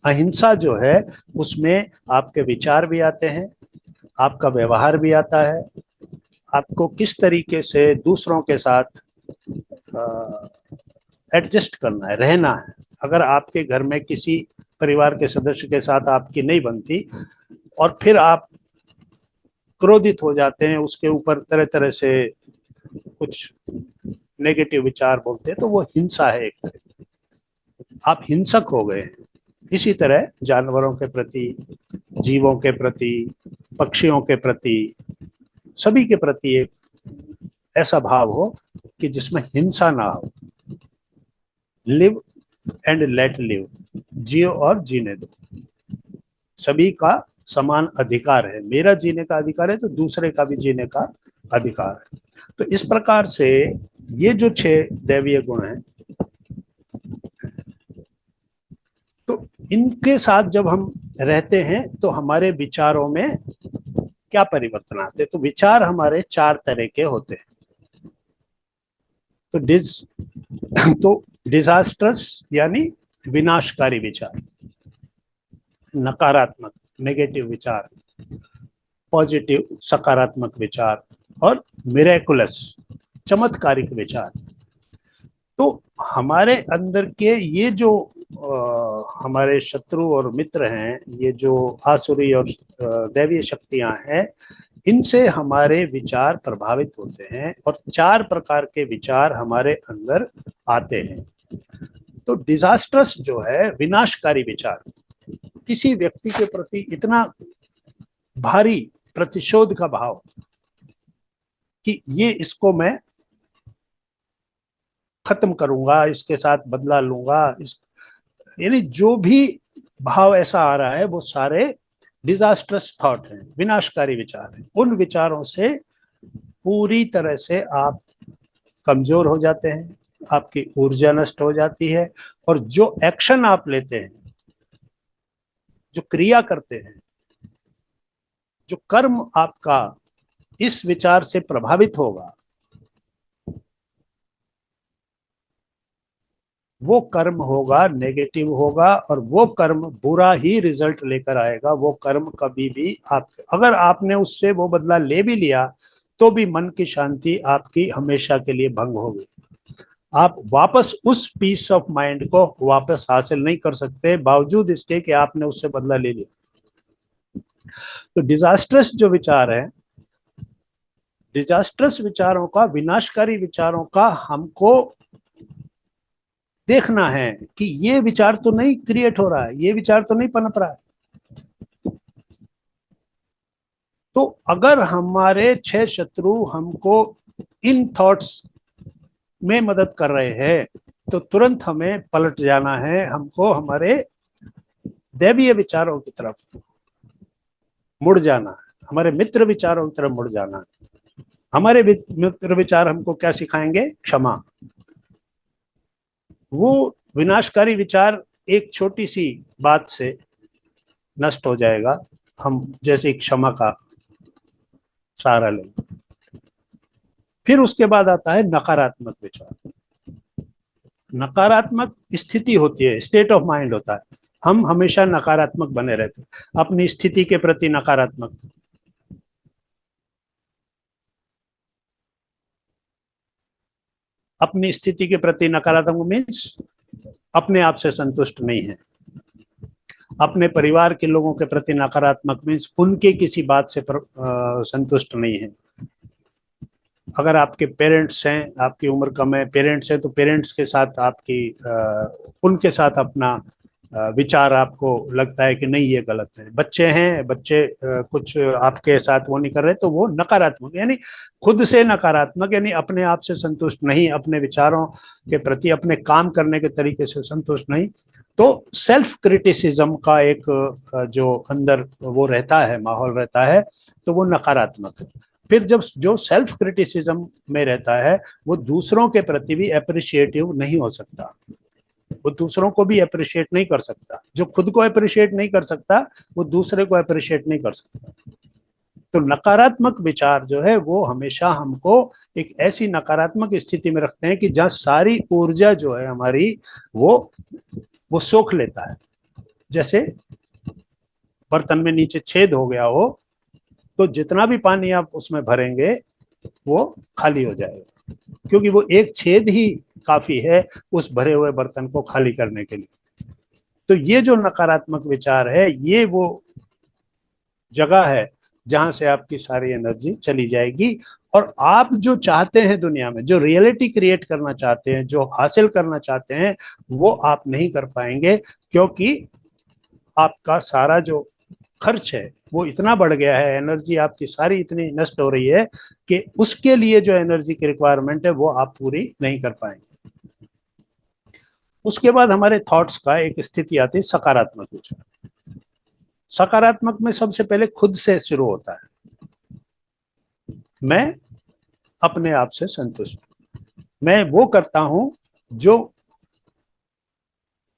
S1: अहिंसा जो है उसमें आपके विचार भी आते हैं, आपका व्यवहार भी आता है, आपको किस तरीके से दूसरों के साथ एडजस्ट करना है, रहना है। अगर आपके घर में किसी परिवार के सदस्य के साथ आपकी नहीं बनती और फिर आप क्रोधित हो जाते हैं, उसके ऊपर तरह तरह से कुछ नेगेटिव विचार बोलते हैं, तो वो हिंसा है एक तरह, आप हिंसक हो गए हैं। इसी तरह जानवरों के प्रति, जीवों के प्रति, पक्षियों के प्रति, सभी के प्रति एक ऐसा भाव हो कि जिसमें हिंसा ना हो। लिव एंड लेट लिव, जियो और जीने दो। सभी का समान अधिकार है, मेरा जीने का अधिकार है तो दूसरे का भी जीने का अधिकार है। तो इस प्रकार से ये जो 6 दैवीय गुण हैं, तो इनके साथ जब हम रहते हैं तो हमारे विचारों में क्या परिवर्तन आते हैं। तो विचार हमारे 4 तरह के होते हैं। तो डिजास्टर्स यानी विनाशकारी विचार, नकारात्मक नेगेटिव विचार, पॉजिटिव सकारात्मक विचार, और मिरेकुलस चमत्कारिक विचार। तो हमारे अंदर के ये जो हमारे शत्रु और मित्र हैं, ये जो आसुरी और दैवीय शक्तियां हैं, इनसे हमारे विचार प्रभावित होते हैं और 4 प्रकार के विचार हमारे अंदर आते हैं। तो डिजास्ट्रस जो है, विनाशकारी विचार, किसी व्यक्ति के प्रति इतना भारी प्रतिशोध का भाव कि ये इसको मैं खत्म करूंगा, इसके साथ बदला लूंगा, इस यानी जो भी भाव ऐसा आ रहा है वो सारे डिजास्ट्रस थॉट हैं, विनाशकारी विचार हैं। उन विचारों से पूरी तरह से आप कमजोर हो जाते हैं, आपकी ऊर्जा नष्ट हो जाती है, और जो एक्शन आप लेते हैं, जो क्रिया करते हैं, जो कर्म आपका इस विचार से प्रभावित होगा, वो कर्म होगा नेगेटिव होगा, और वो कर्म बुरा ही रिजल्ट लेकर आएगा। वो कर्म कभी भी आप, अगर आपने उससे वो बदला ले भी लिया तो भी मन की शांति आपकी हमेशा के लिए भंग होगी। आप वापस उस पीस ऑफ माइंड को वापस हासिल नहीं कर सकते, बावजूद इसके कि आपने उससे बदला ले लिया। तो डिजास्ट्रस जो विचार है, डिजास्ट्रस विचारों का, विनाशकारी विचारों का हमको देखना है कि ये विचार तो नहीं क्रिएट हो रहा है, ये विचार तो नहीं पनप रहा है। तो अगर हमारे 6 शत्रु हमको इन थॉट्स में मदद कर रहे हैं तो तुरंत हमें पलट जाना है, हमको हमारे दैवीय विचारों की तरफ मुड़ जाना है, हमारे मित्र विचारों की तरफ मुड़ जाना है। हमारे मित्र विचार हमको क्या सिखाएंगे? क्षमा। वो विनाशकारी विचार एक छोटी सी बात से नष्ट हो जाएगा, हम जैसे क्षमा का सहारा लेंगे। फिर उसके बाद आता है नकारात्मक विचार। नकारात्मक स्थिति होती है, स्टेट ऑफ माइंड होता है। हम हमेशा नकारात्मक बने रहते हैं, अपनी स्थिति के प्रति नकारात्मक। अपनी स्थिति के प्रति नकारात्मक मीन्स अपने आप से संतुष्ट नहीं है। अपने परिवार के लोगों के प्रति नकारात्मक मीन्स उनके किसी बात से संतुष्ट नहीं है। अगर आपके पेरेंट्स हैं, आपकी उम्र कम है, पेरेंट्स हैं, तो पेरेंट्स के साथ आपकी उनके साथ अपना विचार आपको लगता है कि नहीं ये गलत है। बच्चे हैं, बच्चे कुछ आपके साथ वो नहीं कर रहे, तो वो नकारात्मक, यानी खुद से नकारात्मक, यानी अपने आप से संतुष्ट नहीं, अपने विचारों के प्रति, अपने काम करने के तरीके से संतुष्ट नहीं। तो सेल्फ क्रिटिसिज्म का एक जो अंदर वो रहता है, माहौल रहता है, तो वो नकारात्मक है। फिर जब जो सेल्फ क्रिटिसिज्म में रहता है, वो दूसरों के प्रति भी अप्रिशिएटिव नहीं हो सकता, वो दूसरों को भी अप्रिशिएट नहीं कर सकता। जो खुद को अप्रिशिएट नहीं कर सकता, वो दूसरे को अप्रिशिएट नहीं कर सकता। तो नकारात्मक विचार जो है वो हमेशा हमको एक ऐसी नकारात्मक स्थिति में रखते हैं कि जहां सारी ऊर्जा जो है हमारी वो सोख लेता है। जैसे बर्तन में नीचे छेद हो गया हो, तो जितना भी पानी आप उसमें भरेंगे वो खाली हो जाएगा, क्योंकि वो एक छेद ही काफी है उस भरे हुए बर्तन को खाली करने के लिए। तो ये जो नकारात्मक विचार है, ये वो जगह है जहां से आपकी सारी एनर्जी चली जाएगी। और आप जो चाहते हैं दुनिया में, जो रियलिटी क्रिएट करना चाहते हैं, जो हासिल करना चाहते हैं, वो आप नहीं कर पाएंगे, क्योंकि आपका सारा जो खर्च है वो इतना बढ़ गया है, एनर्जी आपकी सारी इतनी नष्ट हो रही है कि उसके लिए जो एनर्जी की रिक्वायरमेंट है वो आप पूरी नहीं कर पाएंगे। उसके बाद हमारे थॉट्स का एक स्थिति आती है सकारात्मक विचार। सकारात्मक में सबसे पहले खुद से शुरू होता है। मैं अपने आप से संतुष्ट, मैं वो करता हूं जो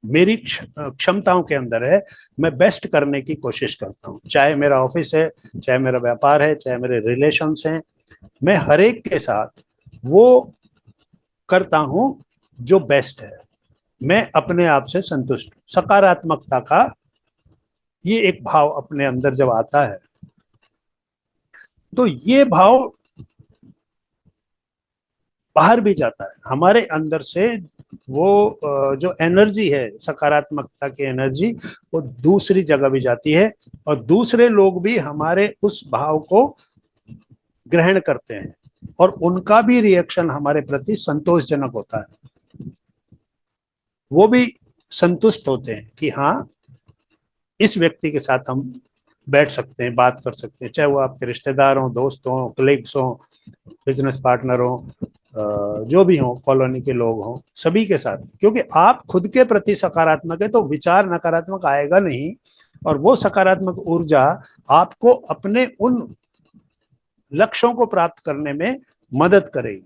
S1: मेरी क्षमताओं के अंदर है, मैं बेस्ट करने की कोशिश करता हूं। चाहे मेरा ऑफिस है, चाहे मेरा व्यापार है, चाहे मेरे रिलेशंस हैं, मैं हर एक के साथ वो करता हूं जो बेस्ट है। मैं अपने आप से संतुष्ट। सकारात्मकता का ये एक भाव अपने अंदर जब आता है, तो ये भाव बाहर भी जाता है। हमारे अंदर से वो जो एनर्जी है, सकारात्मकता की एनर्जी, वो दूसरी जगह भी जाती है और दूसरे लोग भी हमारे उस भाव को ग्रहण करते हैं और उनका भी रिएक्शन हमारे प्रति संतोषजनक होता है। वो भी संतुष्ट होते हैं कि हाँ, इस व्यक्ति के साथ हम बैठ सकते हैं, बात कर सकते हैं, चाहे वो आपके रिश्तेदार हों, दोस्त हों, कलीग्स हों, बिजनेस पार्टनर हों, जो भी हों, कॉलोनी के लोग हों, सभी के साथ। क्योंकि आप खुद के प्रति सकारात्मक है तो विचार नकारात्मक आएगा नहीं, और वो सकारात्मक ऊर्जा आपको अपने उन लक्ष्यों को प्राप्त करने में मदद करेगी,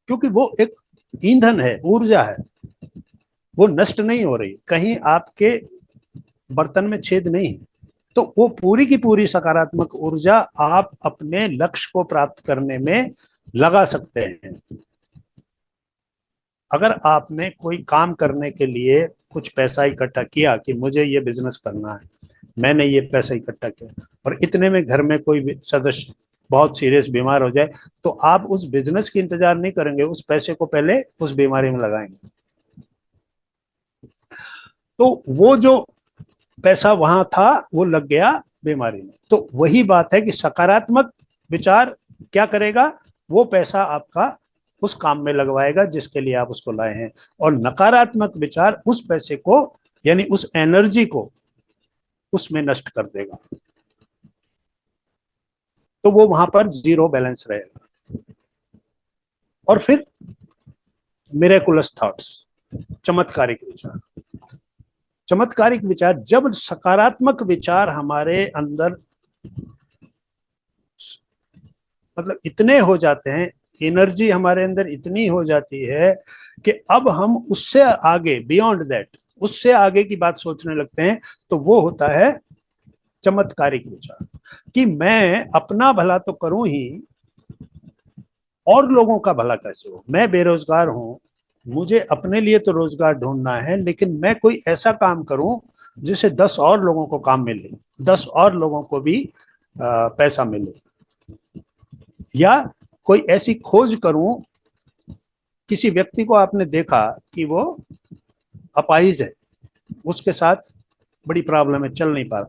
S1: क्योंकि वो एक ईंधन है, ऊर्जा है, वो नष्ट नहीं हो रही, कहीं आपके बर्तन में छेद नहीं है। तो वो पूरी की पूरी सकारात्मक ऊर्जा आप अपने लक्ष्य को प्राप्त करने में लगा सकते हैं। अगर आपने कोई काम करने के लिए कुछ पैसा इकट्ठा किया कि मुझे ये बिजनेस करना है, मैंने ये पैसा इकट्ठा किया, और इतने में घर में कोई सदस्य बहुत सीरियस बीमार हो जाए, तो आप उस बिजनेस की इंतजार नहीं करेंगे, उस पैसे को पहले उस बीमारी में लगाएंगे। तो वो जो पैसा वहां था वो लग गया बीमारी में। तो वही बात है कि सकारात्मक विचार क्या करेगा, वो पैसा आपका उस काम में लगवाएगा जिसके लिए आप उसको लाए हैं, और नकारात्मक विचार उस पैसे को, यानी उस एनर्जी को उसमें नष्ट कर देगा। तो वो वहां पर जीरो बैलेंस रहेगा। और फिर मिरेकुलस थॉट्स, चमत्कारिक विचार। चमत्कारिक विचार, जब सकारात्मक विचार हमारे अंदर मतलब इतने हो जाते हैं, एनर्जी हमारे अंदर इतनी हो जाती है कि अब हम उससे आगे, बियॉन्ड दैट, उससे आगे की बात सोचने लगते हैं, तो वो होता है चमत्कारिक विचार। कि मैं अपना भला तो करूं ही, और लोगों का भला कैसे हो। मैं बेरोजगार हूं, मुझे अपने लिए तो रोजगार ढूंढना है, लेकिन मैं कोई ऐसा काम करूं जिससे 10 और लोगों को काम मिले, 10 और लोगों को भी पैसा मिले, या कोई ऐसी खोज करूं। किसी व्यक्ति को आपने देखा कि वो अपाहिज है, उसके साथ बड़ी प्रॉब्लम है, चल नहीं पा रहा,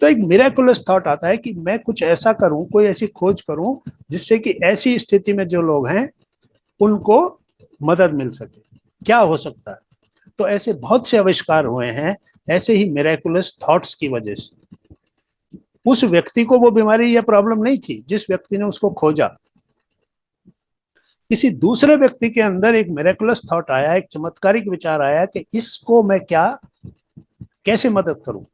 S1: तो एक मिरेकुलस थॉट आता है कि मैं कुछ ऐसा करूं, कोई ऐसी खोज करूं जिससे कि ऐसी स्थिति में जो लोग हैं उनको मदद मिल सके। क्या हो सकता है? तो ऐसे बहुत से आविष्कार हुए हैं, ऐसे ही मिरेकुलस थॉट्स की वजह से। उस व्यक्ति को वो बीमारी या प्रॉब्लम नहीं थी जिस व्यक्ति ने उसको खोजा, किसी दूसरे व्यक्ति के अंदर एक मिरेकुलस थॉट आया, एक चमत्कारिक विचार आया कि इसको मैं क्या, कैसे मदद करूं।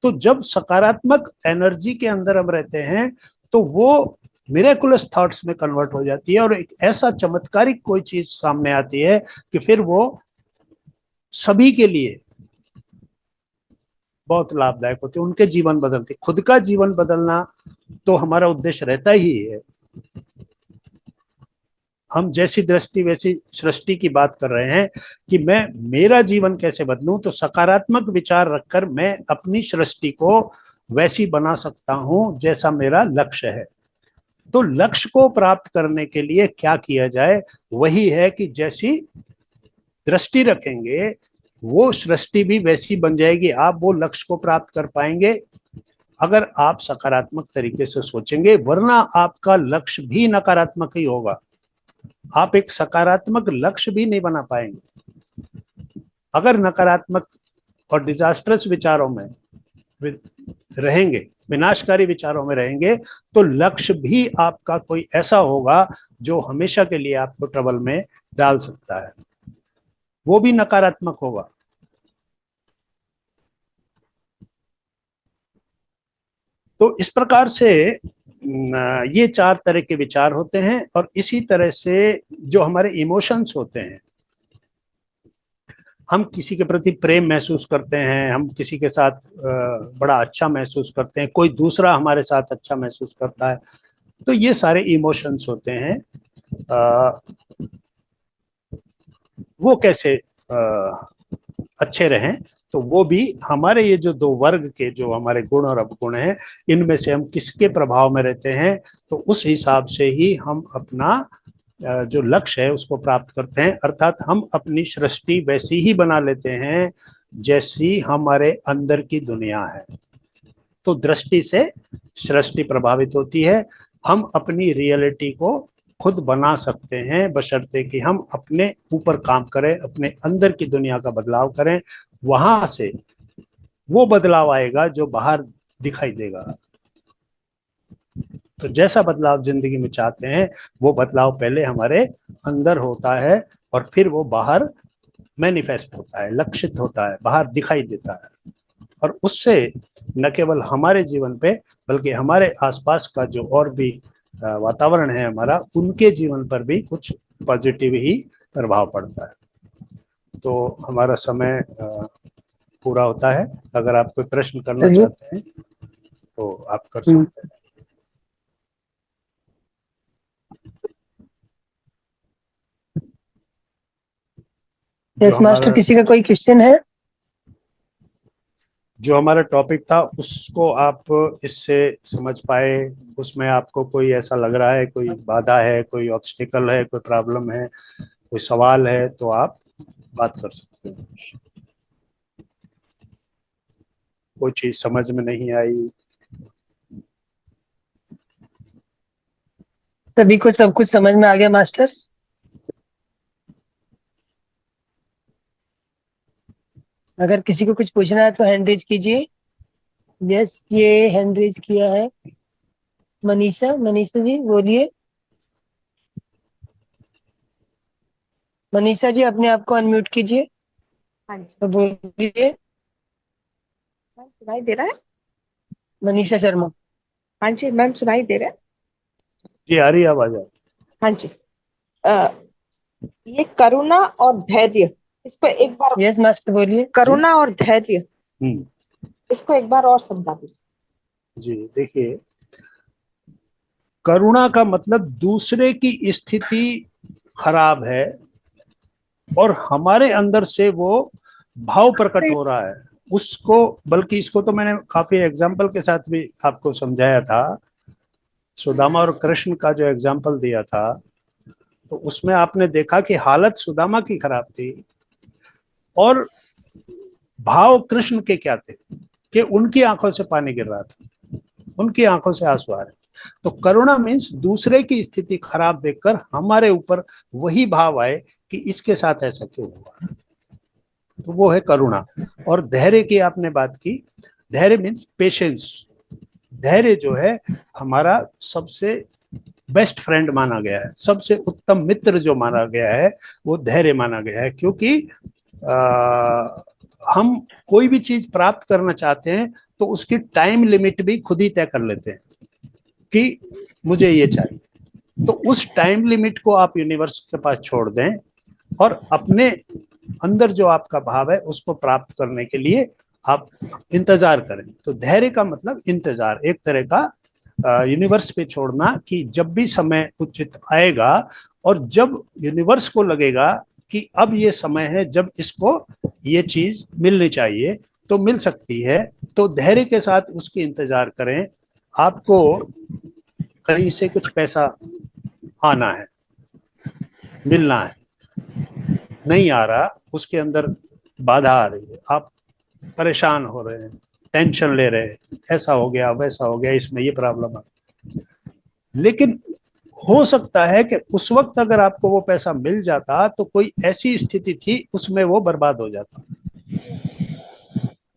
S1: तो जब सकारात्मक एनर्जी के अंदर हम रहते हैं तो वो मिरेकुलस थॉट्स में कन्वर्ट हो जाती है, और एक ऐसा चमत्कारिक कोई चीज सामने आती है कि फिर वो सभी के लिए बहुत लाभदायक होती है, उनके जीवन बदलती। खुद का जीवन बदलना तो हमारा उद्देश्य रहता ही है। हम जैसी दृष्टि वैसी सृष्टि की बात कर रहे हैं कि मैं मेरा जीवन कैसे बदलूं, तो सकारात्मक विचार रखकर मैं अपनी सृष्टि को वैसी बना सकता हूं जैसा मेरा लक्ष्य है। तो लक्ष्य को प्राप्त करने के लिए क्या किया जाए, वही है कि जैसी दृष्टि रखेंगे वो सृष्टि भी वैसी बन जाएगी, आप वो लक्ष्य को प्राप्त कर पाएंगे अगर आप सकारात्मक तरीके से सोचेंगे, वरना आपका लक्ष्य भी नकारात्मक ही होगा। आप एक सकारात्मक लक्ष्य भी नहीं बना पाएंगे। अगर नकारात्मक और डिजास्टर्स विचारों में रहेंगे, विनाशकारी विचारों में रहेंगे, तो लक्ष्य भी आपका कोई ऐसा होगा जो हमेशा के लिए आपको ट्रबल में डाल सकता है, वो भी नकारात्मक होगा। तो इस प्रकार से ये 4 तरह के विचार होते हैं, और इसी तरह से जो हमारे इमोशंस होते हैं, हम किसी के प्रति प्रेम महसूस करते हैं, हम किसी के साथ बड़ा अच्छा महसूस करते हैं, कोई दूसरा हमारे साथ अच्छा महसूस करता है, तो ये सारे इमोशंस होते हैं। वो कैसे अच्छे रहें, तो वो भी हमारे ये जो 2 वर्ग के जो हमारे गुण और अवगुण हैं, इनमें से हम किसके प्रभाव में रहते हैं, तो उस हिसाब से ही हम अपना जो लक्ष्य है उसको प्राप्त करते हैं, अर्थात हम अपनी सृष्टि वैसी ही बना लेते हैं जैसी हमारे अंदर की दुनिया है। तो दृष्टि से सृष्टि प्रभावित होती है। हम अपनी रियलिटी को खुद बना सकते हैं, बशर्ते कि हम अपने ऊपर काम करें, अपने अंदर की दुनिया का बदलाव करें। वहां से वो बदलाव आएगा जो बाहर दिखाई देगा। तो जैसा बदलाव जिंदगी में चाहते हैं वो बदलाव पहले हमारे अंदर होता है और फिर वो बाहर मैनिफेस्ट होता है, लक्षित होता है, बाहर दिखाई देता है। और उससे न केवल हमारे जीवन पे बल्कि हमारे आसपास का जो और भी वातावरण है हमारा, उनके जीवन पर भी कुछ पॉजिटिव ही प्रभाव पड़ता है। तो हमारा समय पूरा होता है। अगर आप कोई प्रश्न करना
S2: चलिए।
S1: चाहते हैं तो आप कर सकते हैं। जो
S2: यस मास्टर,
S1: हमारा
S2: किसी का कोई क्वेश्चन है?
S1: जो हमारा टॉपिक था उसको आप इससे समझ पाए? उसमें आपको कोई ऐसा लग रहा है, कोई बाधा है, कोई ऑब्स्टिकल है, कोई प्रॉब्लम है, कोई सवाल है, तो आप बात कर सकते हैं। कोई चीज समझ में नहीं आई?
S2: सभी को सब कुछ समझ में आ गया मास्टर्स? अगर किसी को कुछ पूछना है तो हैंड रेज कीजिए। यस, ये हैंड रेज किया है मनीषा। मनीषा जी बोलिए। मनीषा जी अपने आप को अनम्यूट कीजिए
S3: हाँ जी,
S2: और बोलिए।
S3: मैम सुनाई दे रहा है?
S2: मनीषा शर्मा।
S3: हाँ जी मैम, सुनाई दे रहा है?
S1: जी आ रही है आवाज?
S3: हाँ जी। अ, ये करुणा और धैर्य, इसको एक बार,
S2: यस मास्टर बोलिए।
S3: करुणा और धैर्य,
S1: हम्म।
S3: इसको एक बार और समझा दीजिए।
S1: जी देखिए, करुणा का मतलब दूसरे की स्थिति खराब है और हमारे अंदर से वो भाव प्रकट हो रहा है उसको, बल्कि इसको तो मैंने काफी एग्जाम्पल के साथ भी आपको समझाया था। सुदामा और कृष्ण का जो एग्जाम्पल दिया था, तो उसमें आपने देखा कि हालत सुदामा की खराब थी और भाव कृष्ण के क्या थे कि उनकी आंखों से पानी गिर रहा था, उनकी आंखों से आंसू आ रहे। तो करुणा मीन्स दूसरे की स्थिति खराब देखकर हमारे ऊपर वही भाव आए कि इसके साथ ऐसा क्यों हुआ, तो वो है करुणा। और धैर्य की आपने बात की, धैर्य मीन्स पेशेंस। धैर्य जो है हमारा सबसे बेस्ट फ्रेंड माना गया है, सबसे उत्तम मित्र जो माना गया है वो धैर्य माना गया है। क्योंकि हम कोई भी चीज प्राप्त करना चाहते हैं तो उसकी टाइम लिमिट भी खुद ही तय कर लेते हैं कि मुझे ये चाहिए। तो उस टाइम लिमिट को आप यूनिवर्स के पास छोड़ दें और अपने अंदर जो आपका भाव है उसको प्राप्त करने के लिए आप इंतजार करें। तो धैर्य का मतलब इंतजार, एक तरह का यूनिवर्स पे छोड़ना कि जब भी समय उचित आएगा और जब यूनिवर्स को लगेगा कि अब ये समय है जब इसको ये चीज मिलनी चाहिए तो मिल सकती है। तो धैर्य के साथ उसकी इंतजार करें। आपको कहीं से कुछ पैसा आना है, मिलना है, नहीं आ रहा, उसके अंदर बाधा आ रही है, आप परेशान हो रहे हैं, टेंशन ले रहे हैं, ऐसा हो गया वैसा हो गया, इसमें ये प्रॉब्लम है। लेकिन हो सकता है कि उस वक्त अगर आपको वो पैसा मिल जाता तो कोई ऐसी स्थिति थी उसमें वो बर्बाद हो जाता।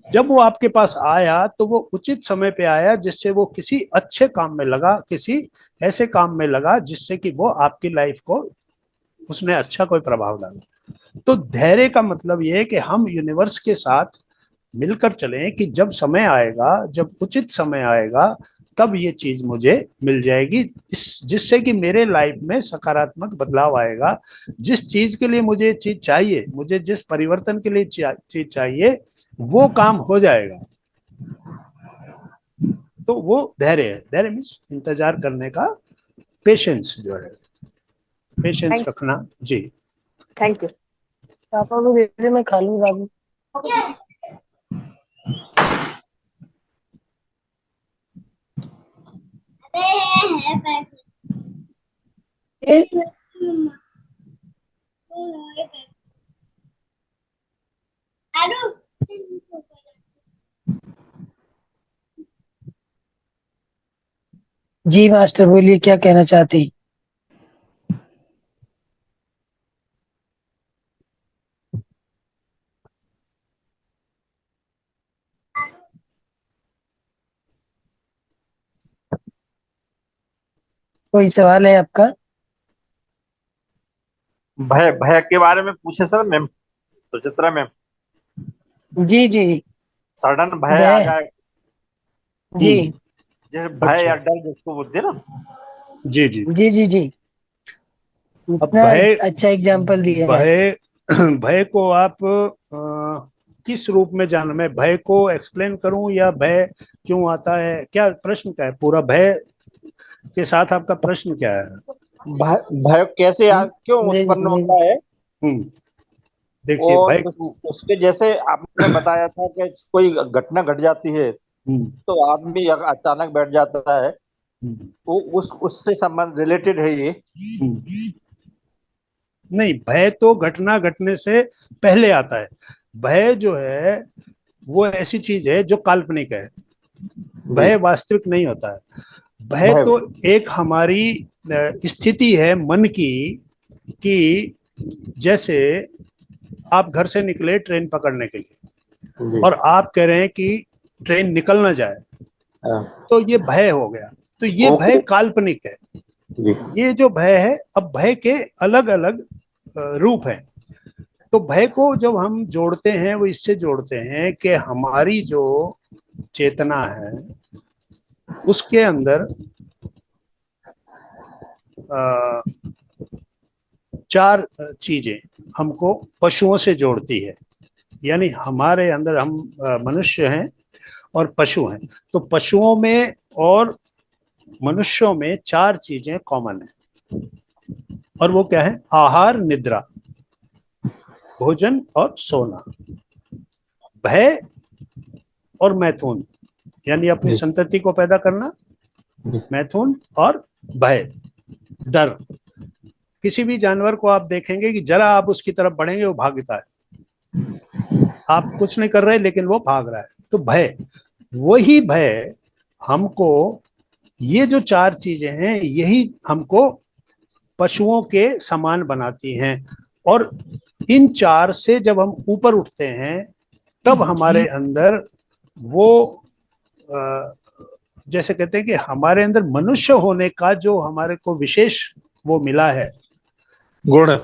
S1: जब वो आपके पास आया तो वो उचित समय पे आया जिससे वो किसी अच्छे काम में लगा, किसी ऐसे काम में लगा जिससे कि वो आपकी लाइफ को उसने अच्छा कोई प्रभाव डाला। तो धैर्य का मतलब ये है कि हम यूनिवर्स के साथ मिलकर चलें कि जब समय आएगा, जब उचित समय आएगा तब ये चीज मुझे मिल जाएगी, जिससे कि मेरे लाइफ में सकारात्मक बदलाव आएगा। जिस चीज के लिए मुझे चीज चाहिए, मुझे जिस परिवर्तन के लिए चीज चाहिए वो काम हो जाएगा। तो वो धैर्य है। धैर्य मीन्स इंतजार करने का, पेशेंस जो है, पेशेंस
S3: थैंक
S1: रखना। जी
S3: थैंक यू।
S2: पापा को दे दे, मैं खा लूँ बाद में। जी मास्टर, बोलिए क्या कहना चाहते हैं। कोई सवाल है आपका।
S4: भय भय के बारे में पूछे सर मैम, सुचित्रा मैम।
S2: जी जी।
S4: सडन भय आ
S2: भय।
S4: जाए,
S2: जी
S4: जैसे भय
S1: अच्छा,
S4: या डर जिसको बोलते हैं ना।
S1: जी जी।
S2: जी जी जी।
S1: अब
S2: इतना
S1: भय,
S2: अच्छा एग्जाम्पल दिया है।
S1: भय भय को आप किस रूप में जान, मैं भय को एक्सप्लेन करूं या भय क्यों आता है, क्या प्रश्न क्या है, पूरा भय के साथ आपका प्रश्न क्या है?
S4: भय भय कैसे
S1: हम्म
S4: क्यों
S2: जी
S4: उत्पन्न
S2: जी
S4: होता है।
S1: हम्म, देखिए
S4: और
S1: भय।
S4: उसके जैसे आपने बताया था कि कोई घटना घट जाती है
S1: हम्म
S4: तो आदमी अचानक बैठ जाता है,
S1: हम्म
S4: वो उससे संबंध रिलेटेड है ये।
S1: हम्म। नहीं, भय तो घटना घटने से पहले आता है। भय जो है वो ऐसी चीज है जो काल्पनिक है,
S4: जी।
S1: भय वास्तविक नहीं होता है। भय
S4: भय।
S1: तो एक हमारी स्थिति है मन की, कि जैसे आप घर से निकले ट्रेन पकड़ने के लिए
S4: जी।
S1: और आप कह रहे हैं कि ट्रेन निकल ना जाए,
S4: हाँ,
S1: तो ये भय हो गया। तो ये भय
S4: ओके।
S1: काल्पनिक है।
S4: जी।
S1: ये जो भय है, अब भय के अलग अलग रूप हैं। तो भय को जब हम जोड़ते हैं वो इससे जोड़ते हैं कि हमारी जो चेतना है उसके अंदर अ, चार चीजें हमको पशुओं से जोड़ती है। यानी हमारे अंदर हम मनुष्य हैं और पशु हैं। तो पशुओं में और मनुष्यों में चार चीजें कॉमन है, और वो क्या है? आहार, निद्रा, भोजन और सोना। भय और मैथुन, यानी अपनी
S4: जी।
S1: संतति को पैदा करना।
S4: जी।
S1: मैथुन और भय, डर। किसी भी जानवर को आप देखेंगे कि जरा आप उसकी तरफ बढ़ेंगे वो भागता है, आप कुछ नहीं कर रहे लेकिन वो भाग रहा है। तो भय, वही भय हमको, ये जो चार चीजें हैं यही हमको पशुओं के समान बनाती हैं। और इन चार से जब हम ऊपर उठते हैं तब हमारे अंदर वो जैसे कहते हैं कि हमारे अंदर मनुष्य होने का जो हमारे को विशेष वो मिला है,
S4: गुण।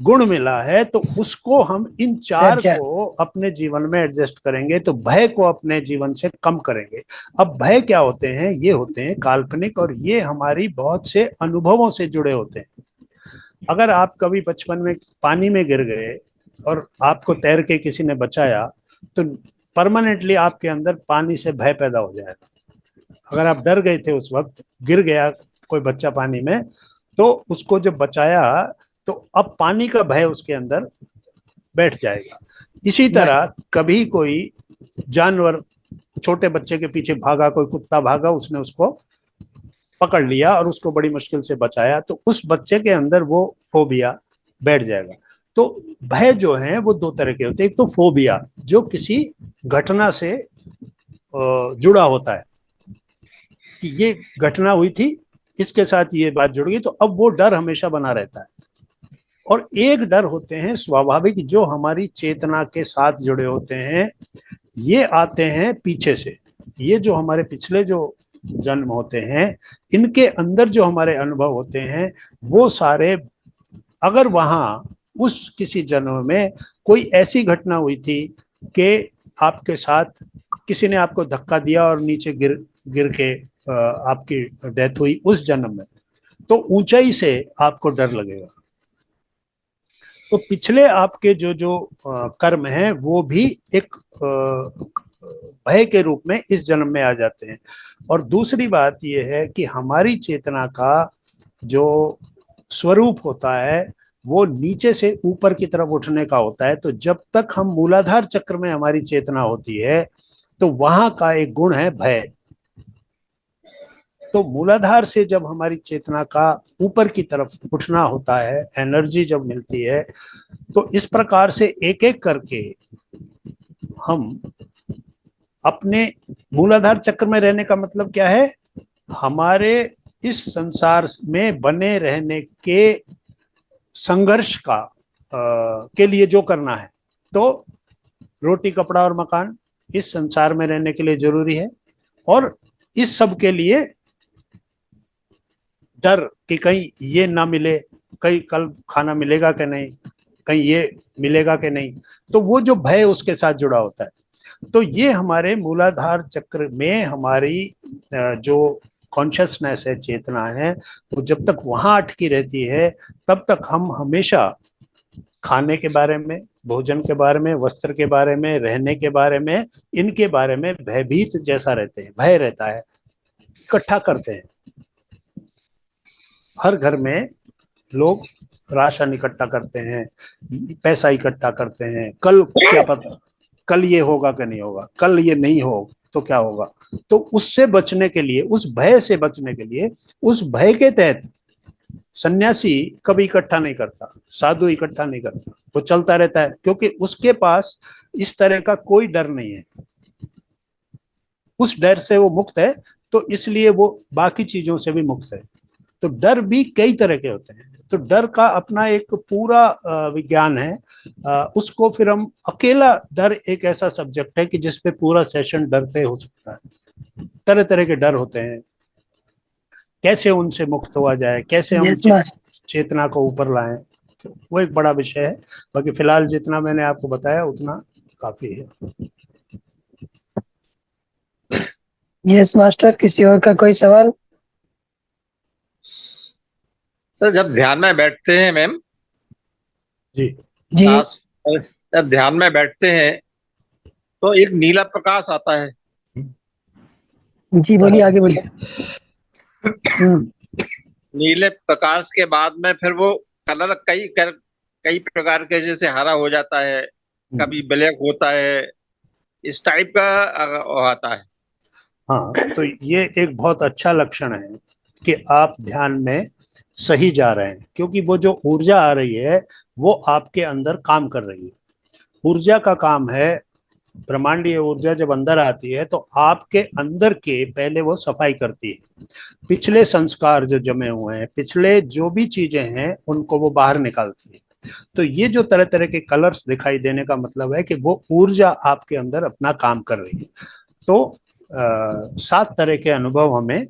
S1: गुण मिला है, तो उसको हम इन चार
S2: अच्छा।
S1: को अपने जीवन में एडजस्ट करेंगे तो भय को अपने जीवन से कम करेंगे। अब भय क्या होते हैं? ये होते हैं काल्पनिक, और ये हमारी बहुत से अनुभवों से जुड़े होते हैं। अगर आप कभी बचपन में पानी में गिर गए और आपको तैर के किसी ने बचाया, तो परमानेंटली आपके अंदर पानी से भय पैदा हो जाएगा। अगर आप डर गए थे, उस वक्त गिर गया कोई बच्चा पानी में, तो उसको जब बचाया तो अब पानी का भय उसके अंदर बैठ जाएगा। इसी तरह कभी कोई जानवर छोटे बच्चे के पीछे भागा, कोई कुत्ता भागा, उसने उसको पकड़ लिया और उसको बड़ी मुश्किल से बचाया, तो उस बच्चे के अंदर वो फोबिया बैठ जाएगा। तो भय जो है वो दो तरह के होते हैं। एक तो फोबिया जो किसी घटना से जुड़ा होता है, कि ये घटना हुई थी, इसके साथ ये बात जुड़ गई, तो अब वो डर हमेशा बना रहता है। और एक डर होते हैं स्वाभाविक जो हमारी चेतना के साथ जुड़े होते हैं, ये आते हैं पीछे से। ये जो हमारे पिछले जो जन्म होते हैं, इनके अंदर जो हमारे अनुभव होते हैं, वो सारे, अगर वहां उस किसी जन्म में कोई ऐसी घटना हुई थी कि आपके साथ किसी ने आपको धक्का दिया और नीचे गिर गिर के आपकी डेथ हुई उस जन्म में, तो ऊंचाई से आपको डर लगेगा। तो पिछले आपके जो जो कर्म हैं वो भी एक भय के रूप में इस जन्म में आ जाते हैं। और दूसरी बात यह है कि हमारी चेतना का जो स्वरूप होता है वो नीचे से ऊपर की तरफ उठने का होता है। तो जब तक हम मूलाधार चक्र में हमारी चेतना होती है तो वहां का एक गुण है भय। तो मूलाधार से जब हमारी चेतना का ऊपर की तरफ उठना होता है, एनर्जी जब मिलती है, तो इस प्रकार से एक एक करके हम अपने मूलाधार चक्र में रहने का मतलब क्या है, हमारे इस संसार में बने रहने के संघर्ष का के लिए जो करना है, तो रोटी कपड़ा और मकान इस संसार में रहने के लिए जरूरी है, और इस सब के लिए डर कि कहीं ये ना मिले, कहीं कल खाना मिलेगा कि नहीं, कहीं ये मिलेगा कि नहीं, तो वो जो भय उसके साथ जुड़ा होता है। तो ये हमारे मूलाधार चक्र में हमारी जो कॉन्शियसनेस है, चेतना है, वो जब तक वहां अटकी रहती है तब तक हम हमेशा खाने के बारे में, भोजन के बारे में, वस्त्र के बारे में, रहने के बारे में, इनके बारे में भयभीत जैसा रहते हैं, भय रहता है। इकट्ठा करते हैं, हर घर में लोग राशन इकट्ठा करते हैं, पैसा इकट्ठा करते हैं, कल क्या पता, कल ये होगा कि नहीं होगा, कल ये नहीं हो तो क्या होगा। तो उससे बचने के लिए, उस भय से बचने के लिए, उस भय के तहत सन्यासी कभी इकट्ठा नहीं करता, साधु इकट्ठा नहीं करता, वो चलता रहता है, क्योंकि उसके पास इस तरह का कोई डर नहीं है, उस डर से वो मुक्त है, तो इसलिए वो बाकी चीजों से भी मुक्त है। तो डर भी कई तरह के होते हैं, तो डर का अपना एक पूरा विज्ञान है। उसको फिर हम अकेला डर एक ऐसा सब्जेक्ट है कि जिसपे पूरा सेशन डर पे हो सकता है। तरह तरह के डर होते हैं, कैसे उनसे मुक्त हुआ जाए, कैसे हम चेतना को ऊपर लाएं, तो वो एक बड़ा विषय है। बाकी फिलहाल जितना मैंने आपको बताया उतना काफी है।
S2: यस मास्टर, किसी और का कोई सवाल?
S4: सर जब ध्यान में बैठते हैं मैम,
S1: जी
S2: जी
S4: आप जब ध्यान में बैठते हैं तो एक नीला प्रकाश आता है।
S2: जी, बोलिए, आगे बोलिए।
S4: नीले प्रकाश के बाद में फिर वो कलर कई प्रकार के, जैसे हरा हो जाता है, कभी ब्लैक होता है, इस टाइप का आता है।
S1: हाँ, तो ये एक बहुत अच्छा लक्षण है कि आप ध्यान में सही जा रहे हैं, क्योंकि वो जो ऊर्जा आ रही है वो आपके अंदर काम कर रही है। ऊर्जा का काम है, ब्रह्मांडीय ऊर्जा जब अंदर आती है तो आपके अंदर के पहले वो सफाई करती है, पिछले संस्कार जो जमे हुए हैं, पिछले जो भी चीजें हैं, उनको वो बाहर निकालती है। तो ये जो तरह तरह के कलर्स दिखाई देने का मतलब है कि वो ऊर्जा आपके अंदर अपना काम कर रही है। तो 7 तरह के अनुभव हमें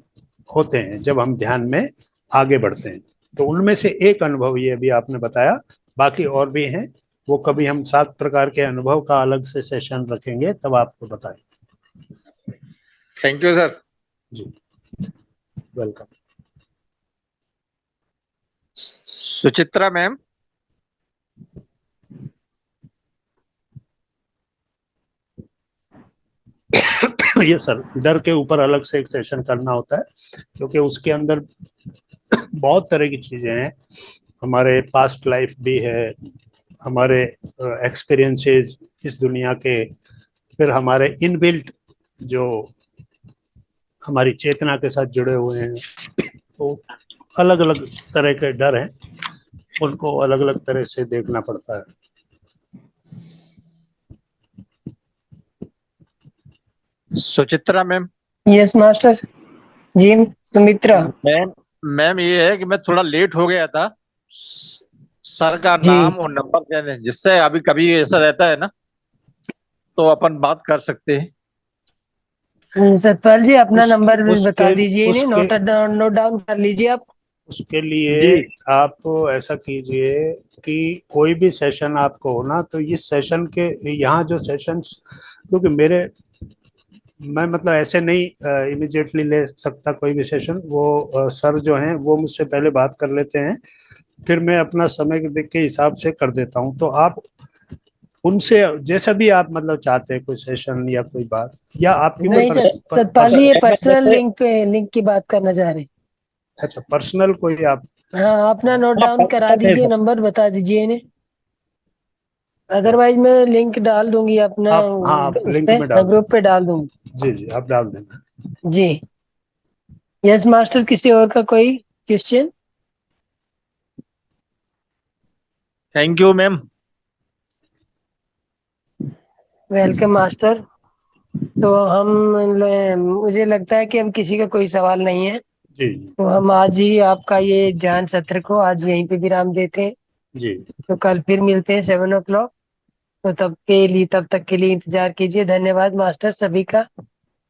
S1: होते हैं जब हम ध्यान में आगे बढ़ते हैं। तो उनमें से एक अनुभव ये अभी आपने बताया, बाकी और भी हैं, वो कभी हम 7 प्रकार के अनुभव का अलग से सेशन रखेंगे तब आपको बताएं।
S4: Thank you sir.
S1: जी, वेलकम।
S4: सुचित्रा मैम।
S1: ये सर, डर के ऊपर अलग से एक सेशन करना होता है, क्योंकि उसके अंदर बहुत तरह की चीजें हैं। हमारे पास्ट लाइफ भी है, हमारे एक्सपीरियंसेस इस दुनिया के, फिर हमारे इनबिल्ट जो हमारी चेतना के साथ जुड़े हुए हैं, तो अलग अलग तरह के डर हैं, उनको अलग अलग तरह से देखना पड़ता है।
S4: सुचित्रा मैम।
S2: Yes master. जी सुमित्रा।
S4: मैम ये है कि मैं थोड़ा लेट हो गया था, सर का
S2: जी।
S4: नाम और नंबर देने, जिससे अभी कभी ऐसा रहता है ना, तो अपन बात कर सकते हैं।
S2: सतपाल जी, अपना नंबर
S1: उसके
S2: बता दीजिए, इन्हें
S1: उसके
S2: नोट डाउन कर लीजिए आप।
S1: उसके लिए
S4: जी।
S1: आप ऐसा कीजिए कि कोई भी सेशन आपको हो ना, तो इस सेशन के यहाँ जो सेशंस, क्योंकि मैं मतलब ऐसे नहीं इमिडिएटली ले सकता कोई भी सेशन, वो सर जो हैं वो मुझसे पहले बात कर लेते हैं, फिर मैं अपना समय के देख के हिसाब से कर देता हूँ। तो आप उनसे जैसा भी आप मतलब चाहते हैं, कोई सेशन या कोई बात, या आपकी
S2: नहीं
S1: कोई
S2: सतपाल जी, ये पर्सनल लिंक की बात करना चाह रहे हैं।
S1: अच्छा, पर्सनल कोई आप?
S2: हाँ, अपना नोट डाउन करा दीजिए, नंबर बता दीजिए इन्हें, अदरवाइज मैं लिंक डाल दूंगी अपना,
S1: आप
S2: उस
S1: लिंक
S2: पे
S1: में डाल
S2: ग्रुप पे डाल दूंगी।
S1: जी जी, आप डाल देना।
S2: जी। यस मास्टर, किसी और का कोई question?
S4: Thank you ma'am.
S2: Welcome master. तो मुझे लगता है कि हम किसी का कोई सवाल नहीं है,
S1: जी
S2: तो हम आज ही आपका ये ध्यान सत्र को आज यहीं पे विराम देते हैं।
S1: जी।
S2: तो कल फिर मिलते हैं 7 o'clock। तो तब तक के लिए इंतजार कीजिए। धन्यवाद मास्टर सभी का।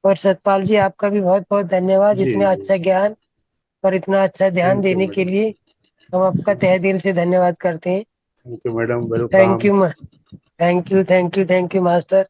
S2: और सतपाल जी आपका भी बहुत बहुत धन्यवाद,
S1: जी
S2: इतना
S1: जी।
S2: अच्छा ज्ञान और इतना अच्छा ध्यान
S1: थैंक यू
S2: देने के
S1: मैडम।
S2: लिए हम आपका तहे दिल से धन्यवाद करते हैं।
S1: Thank you madam,
S2: thank
S1: welcome.
S2: You thank you thank you thank you master.